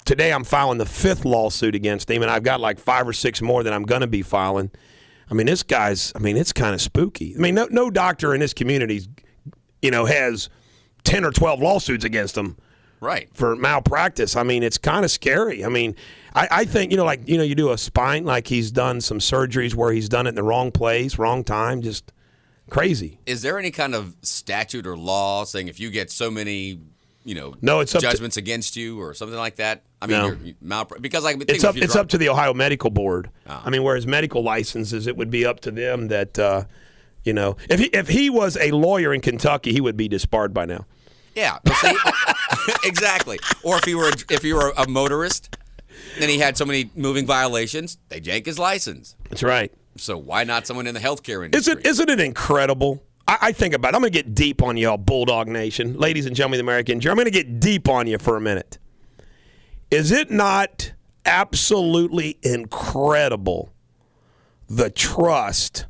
Today I'm filing the 5th lawsuit against him, and I've got like 5 or 6 more that I'm going to be filing. I mean, this guy's, it's kind of spooky. I mean, no doctor in this community, has 10 or 12 lawsuits against him. right For malpractice. I mean, it's kind of scary. I mean, I think, you do a spine, like he's done some surgeries where he's done it in the wrong place, wrong time, just crazy. Is there any kind of statute or law saying if you get so many, No, it's up to- judgments against you or something like that? I No. mean, because I think It's up. if you're It's up to the Ohio Medical Board. Oh. I mean, whereas medical licenses, it would be up to them. That if he was a lawyer in Kentucky, he would be disbarred by now. Yeah, well, see, exactly. Or if you were a motorist, and he had so many moving violations, they yank his license. That's right. So why not someone in the healthcare industry? Isn't it incredible? I think about it. I'm going to get deep on y'all, Bulldog Nation, ladies and gentlemen, of the American Jury. I'm going to get deep on you for a minute. Is it not absolutely incredible the trust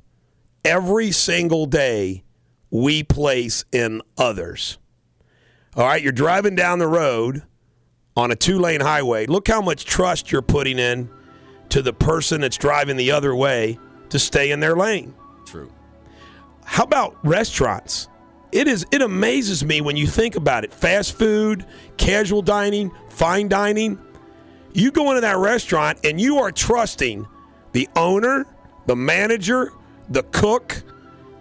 every single day we place in others? All right, you're driving down the road on a 2-lane highway, look how much trust you're putting in to the person that's driving the other way to stay in their lane. True. How about restaurants? It amazes me when you think about it. Fast food, casual dining, fine dining. You go into that restaurant and you are trusting the owner, the manager, the cook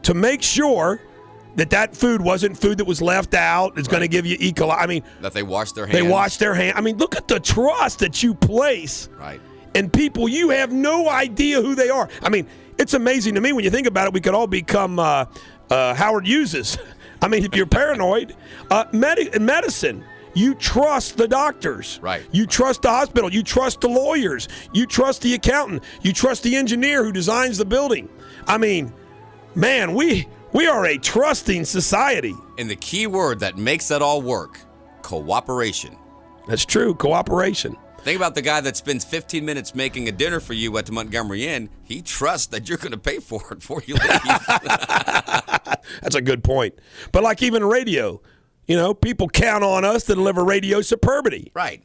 to make sure that food wasn't food that was left out. It's going to give you E. coli. I mean, that they wash their hands. They wash their hands. I mean, look at the trust that you place in people. You have no idea who they are. I mean, it's amazing to me when you think about it. We could all become Howard Hughes. I mean, if you're paranoid. Medicine, you trust the doctors. Right. You trust the hospital. You trust the lawyers. You trust the accountant. You trust the engineer who designs the building. I mean, man, we are a trusting society. And the key word that makes that all work, cooperation. That's true, cooperation. Think about the guy that spends 15 minutes making a dinner for you at the Montgomery Inn. He trusts that you're going to pay for it before you leave. That's a good point. But like even radio, people count on us to deliver radio superbity. Right.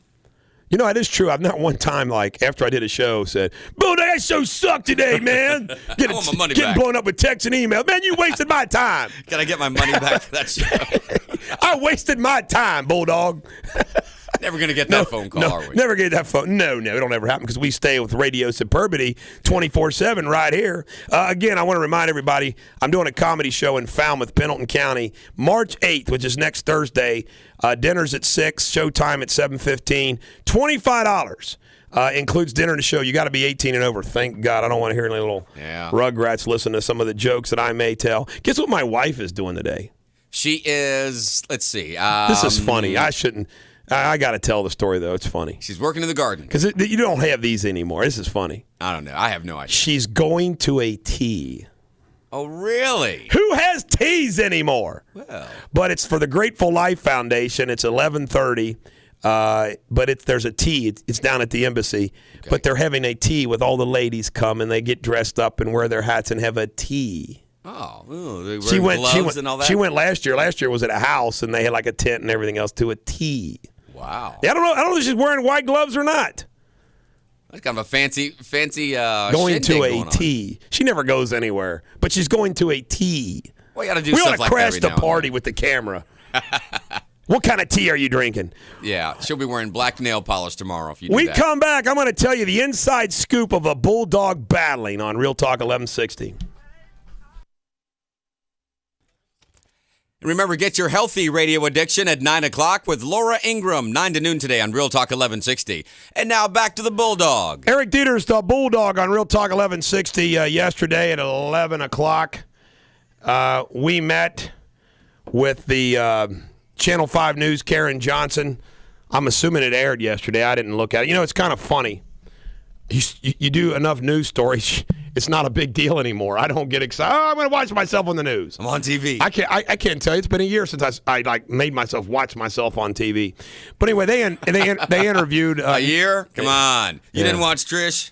It is true. I've not one time, like, after I did a show, said, Bulldog, that show sucked today, man. I want my money getting back. blown up with text and email. Man, you wasted my time. Can I get my money back for that show? I wasted my time, Bulldog. Never going to get that phone call, are we? Never get that phone. No, it'll never happen because we stay with radio superbity 24/7 right here. Again, I want to remind everybody, I'm doing a comedy show in Falmouth, Pendleton County, March 8th, which is next Thursday. Dinner's at 6, showtime at 7:15. $25 includes dinner and the show. You got to be 18 and over. Thank God. I don't want to hear any little rugrats listen to some of the jokes that I may tell. Guess what my wife is doing today? She is, let's see. This is funny. I shouldn't. I got to tell the story, though. It's funny. She's working in the garden. Because you don't have these anymore. This is funny. I don't know. I have no idea. She's going to a tea. Oh, really? Who has teas anymore? Well. But it's for the Grateful Life Foundation. It's 11:30. But there's a tea. It's down at the embassy. Okay. But they're having a tea with all the ladies come, and they get dressed up and wear their hats and have a tea. Oh, they wear gloves and all that? She went last year. Last year was at a house, and they had like a tent and everything else to a tea. Wow. Yeah, I don't know if she's wearing white gloves or not. That's kind of a fancy going to a tea. She never goes anywhere, but she's going to a tea. Well, you got to do we stuff ought to like crash that the party with the camera. What kind of tea are you drinking? Yeah, she'll be wearing black nail polish tomorrow if you do we that. Come back, I'm going to tell you the inside scoop of a Bulldog battling on Real Talk 1160. Remember, get your healthy radio addiction at 9 o'clock with Laura Ingram, 9 to noon today on Real Talk 1160. And now back to the Bulldog. Eric Deters, the Bulldog on Real Talk 1160 yesterday at 11 o'clock. We met with the Channel 5 News, Karen Johnson. I'm assuming it aired yesterday. I didn't look at it. It's kind of funny. You do enough news stories, it's not a big deal anymore. I don't get excited. I'm going to watch myself on the news. I'm on TV. I can't tell you. It's been a year since I made myself watch myself on TV. But anyway, they interviewed a year. Come on, you didn't watch Trish?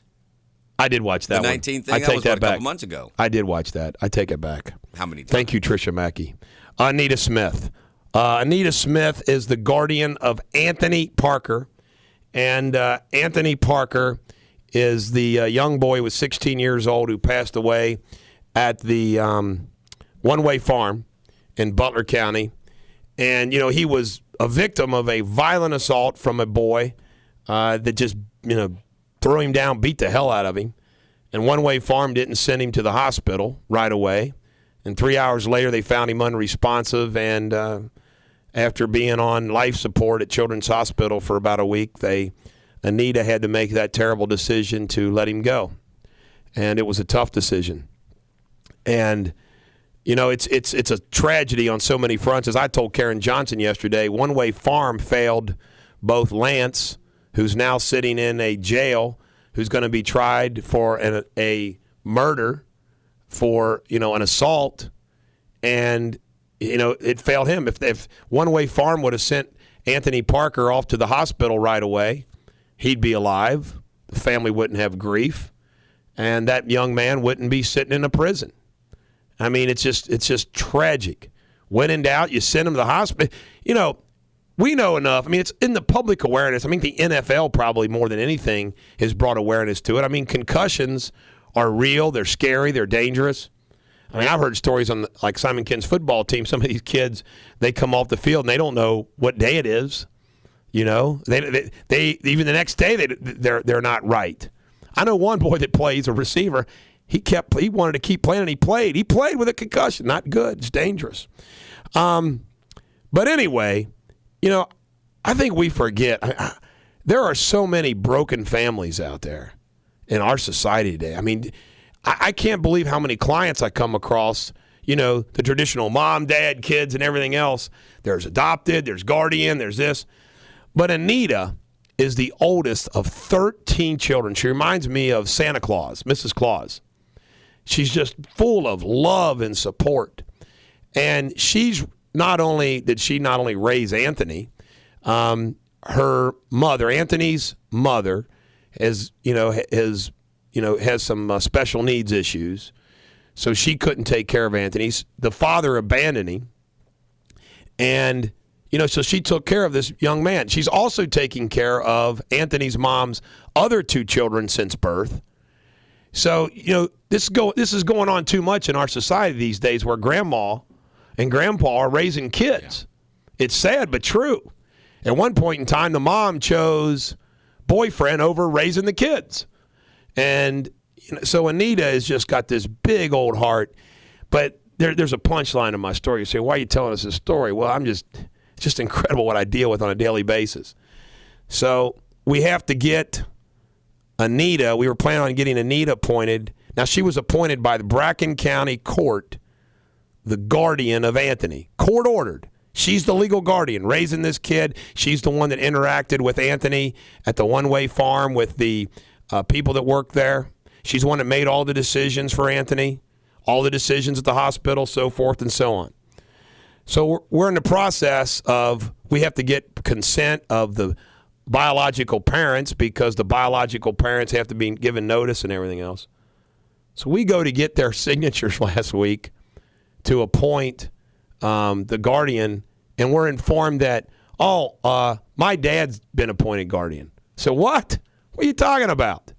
I did watch that. The one. 19th thing. I take that a back. Couple months ago. I did watch that. I take it back. How many times? Thank you, Tricia Mackey. Anita Smith. Anita Smith is the guardian of Anthony Parker, and Anthony Parker is the young boy who was 16 years old who passed away at the One-Way Farm in Butler County. And, he was a victim of a violent assault from a boy that just, threw him down, beat the hell out of him. And One-Way Farm didn't send him to the hospital right away. And 3 hours later, they found him unresponsive. And after being on life support at Children's Hospital for about a week, Anita had to make that terrible decision to let him go. And it was a tough decision. And, it's a tragedy on so many fronts. As I told Karen Johnson yesterday, One-Way Farm failed both Lance, who's now sitting in a jail, who's going to be tried for a murder, for, an assault, and, it failed him. If One-Way Farm would have sent Anthony Parker off to the hospital right away, he'd be alive. The family wouldn't have grief, and that young man wouldn't be sitting in a prison. I mean, it's just tragic. When in doubt, you send him to the hospital. we know enough. I mean, it's in the public awareness. I mean, the NFL probably more than anything has brought awareness to it. I mean, concussions are real. They're scary. They're dangerous. I mean, I've heard stories on like Simon Ken's football team. Some of these kids, they come off the field and they don't know what day it is. You know, they even the next day they're not right. I know one boy that plays a receiver. He wanted to keep playing and he played. He played with a concussion. Not good. It's dangerous. But anyway. You know, I think we forget. There are so many broken families out there in our society today. I mean, I can't believe how many clients I come across, you know, the traditional mom, dad, kids, and everything else. There's adopted, there's guardian, there's this. But Anita is the oldest of 13 children. She reminds me of Santa Claus, Mrs. Claus. She's just full of love and support. And not only did she raise Anthony, her mother, Anthony's mother, has some special needs issues, so she couldn't take care of Anthony. The father abandoned him, and so she took care of this young man. She's also taking care of Anthony's mom's other 2 children since birth. So this is going on too much in our society these days, where grandma and grandpa are raising kids. Yeah. It's sad but true. At one point in time, the mom chose boyfriend over raising the kids. And so Anita has just got this big old heart. But there's a punchline in my story. You say, why are you telling us this story? Well, it's just incredible what I deal with on a daily basis. So we have to get Anita. We were planning on getting Anita appointed. Now, she was appointed by the Bracken County Court, the guardian of Anthony. Court ordered. She's the legal guardian raising this kid. She's the one that interacted with Anthony at the one-way farm with the people that work there. She's the one that made all the decisions for Anthony, all the decisions at the hospital, so forth and so on. So we're in the process of, we have to get consent of the biological parents, because the biological parents have to be given notice and everything else. So we go to get their signatures last week to appoint the guardian, and we're informed that, my dad's been appointed guardian. So what? What are you talking about?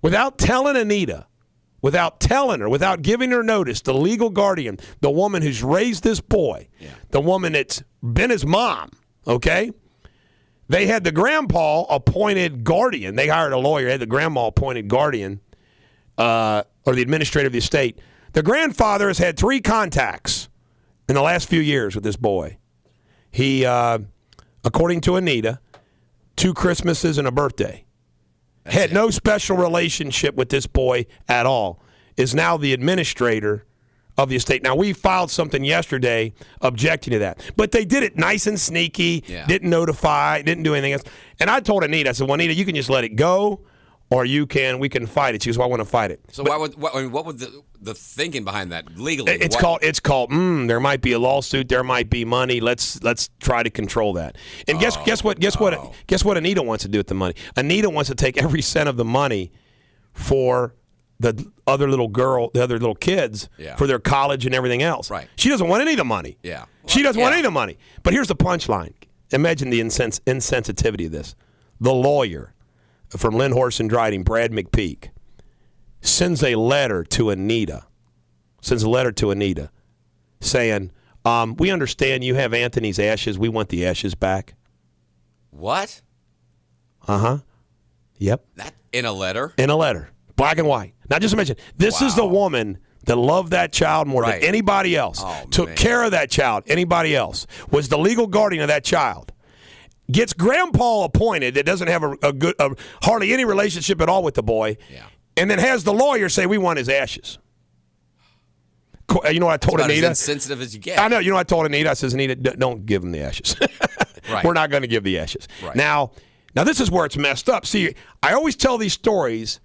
Without telling Anita, without telling her, without giving her notice, the legal guardian, the woman who's raised this boy, the woman that's been his mom, okay? They had the grandpa appointed guardian. They hired a lawyer, had the grandma appointed guardian, or the administrator of the estate. The grandfather has had 3 contacts in the last few years with this boy. He, according to Anita, 2 Christmases and a birthday. Had no special relationship with this boy at all. Is now the administrator of the estate. Now, we filed something yesterday objecting to that. But they did it nice and sneaky, didn't notify, didn't do anything else. And I told Anita, I said, well, Anita, you can just let it go, or we can fight it. She goes, well, I want to fight it. So what would the thinking behind that legally? It's called there might be a lawsuit, there might be money. Let's try to control that. And guess what Anita wants to do with the money? Anita wants to take every cent of the money for the other little kids for their college and everything else. Right. She doesn't want any of the money. Yeah. She doesn't want any of the money. But here's the punchline. Imagine the insensitivity of this. The lawyer from Lindhorst and Dryden, Brad McPeak, sends a letter to Anita saying, we understand you have Anthony's ashes. We want the ashes back. What? Uh-huh. Yep. That in a letter? In a letter. Black and white. Now, just imagine, this is the woman that loved that child more than anybody else, took care of that child, anybody else, was the legal guardian of that child. Gets grandpa appointed that doesn't have a hardly any relationship at all with the boy, and then has the lawyer say, we want his ashes. You know what I told Anita? As insensitive as you get. I know. You know what I told Anita? I says, Anita, don't give him the ashes. We're not going to give the ashes. Right. Now, this is where it's messed up. See, I always tell these stories.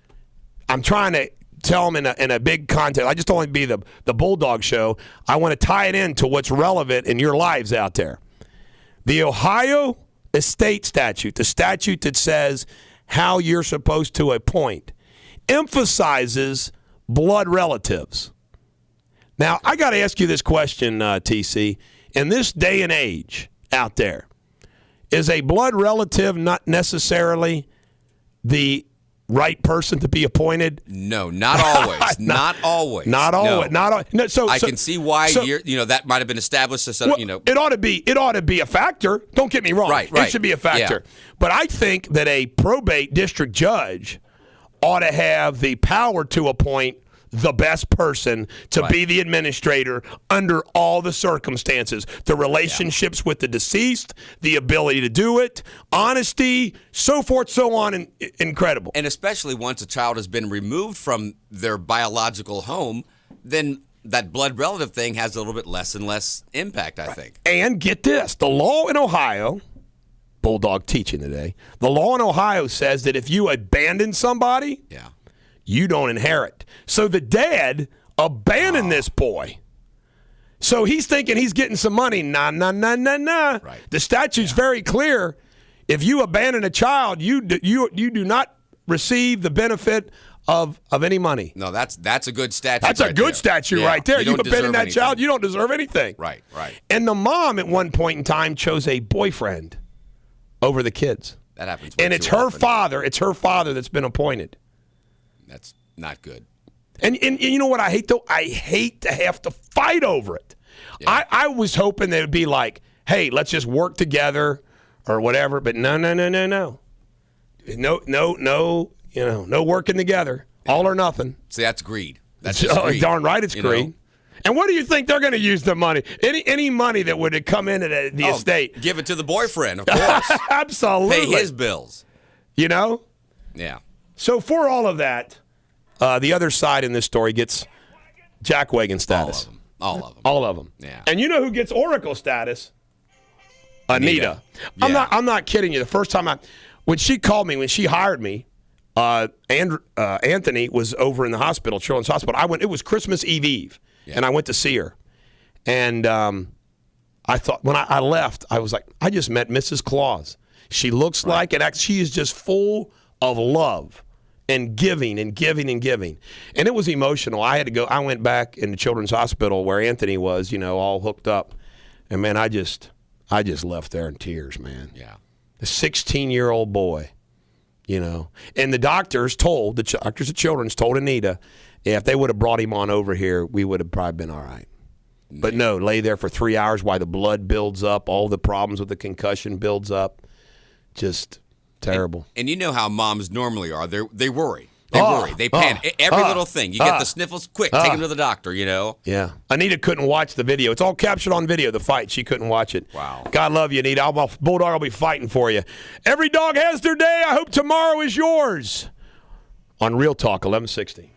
I'm trying to tell them in a big context. I just don't want to be the Bulldog show. I want to tie it into what's relevant in your lives out there. The Ohio estate statute, the statute that says how you're supposed to appoint, emphasizes blood relatives. Now, I got to ask you this question, TC. In this day and age out there, Is a blood relative not necessarily the right person to be appointed? No, not always. Not always. Not always. No. Not always. No, I can see why that might have been established as well, it ought to be a factor. Don't get me wrong. Right. It should be a factor. Yeah. But I think that a probate district judge ought to have the power to appoint the best person to be the administrator under all the circumstances, the relationships with the deceased, the ability to do it, honesty, so forth, so on, and incredible. And especially once a child has been removed from their biological home, then that blood relative thing has a little bit less and less impact, I think. And get this, the law in Ohio, Bulldog teaching today, the law in Ohio says that if you abandon somebody, you don't inherit. So the dad abandoned this boy. So he's thinking he's getting some money. Nah. Right. The statute's very clear. If you abandon a child, you do not receive the benefit of any money. No, that's a good statute. That's a good statute right there. You abandon that child, you don't deserve anything. Right. And the mom at one point in time chose a boyfriend over the kids. That happens. And it's her father. It's her father that's been appointed. That's not good. And you know what I hate, though? I hate to have to fight over it. Yeah. I was hoping they would be like, hey, let's just work together or whatever. But no. No, working together. All or nothing. See, that's greed. That's just greed. Darn right it's greed. Know? And what do you think they're going to use the money? Any money that would come into the estate? Give it to the boyfriend, of course. Absolutely. Pay his bills. You know? Yeah. So for all of that, the other side in this story gets jackwagon status. All of them. Yeah. And you know who gets Oracle status? Anita. Yeah. I'm not kidding you. The first time when she called me, when she hired me, Anthony was over in the hospital, Children's Hospital. It was Christmas Eve, and I went to see her. And I thought, when I left, I was like, I just met Mrs. Claus. She looks like and acts. She is just full of love and giving and giving and giving. And it was emotional. I had to go. I went back in the Children's Hospital where Anthony was, all hooked up. And, man, I just left there in tears, man. Yeah. A 16-year-old boy, And the doctors at Children's told Anita, if they would have brought him on over here, we would have probably been all right. But no, lay there for 3 hours while the blood builds up, all the problems with the concussion builds up. Just terrible. And you know how moms normally are. They worry. They worry. They panic. Every little thing. You get the sniffles, quick, take him to the doctor, Yeah. Anita couldn't watch the video. It's all captured on video, the fight. She couldn't watch it. Wow. God love you, Anita. Bulldog will be fighting for you. Every dog has their day. I hope tomorrow is yours. On Real Talk, 1160.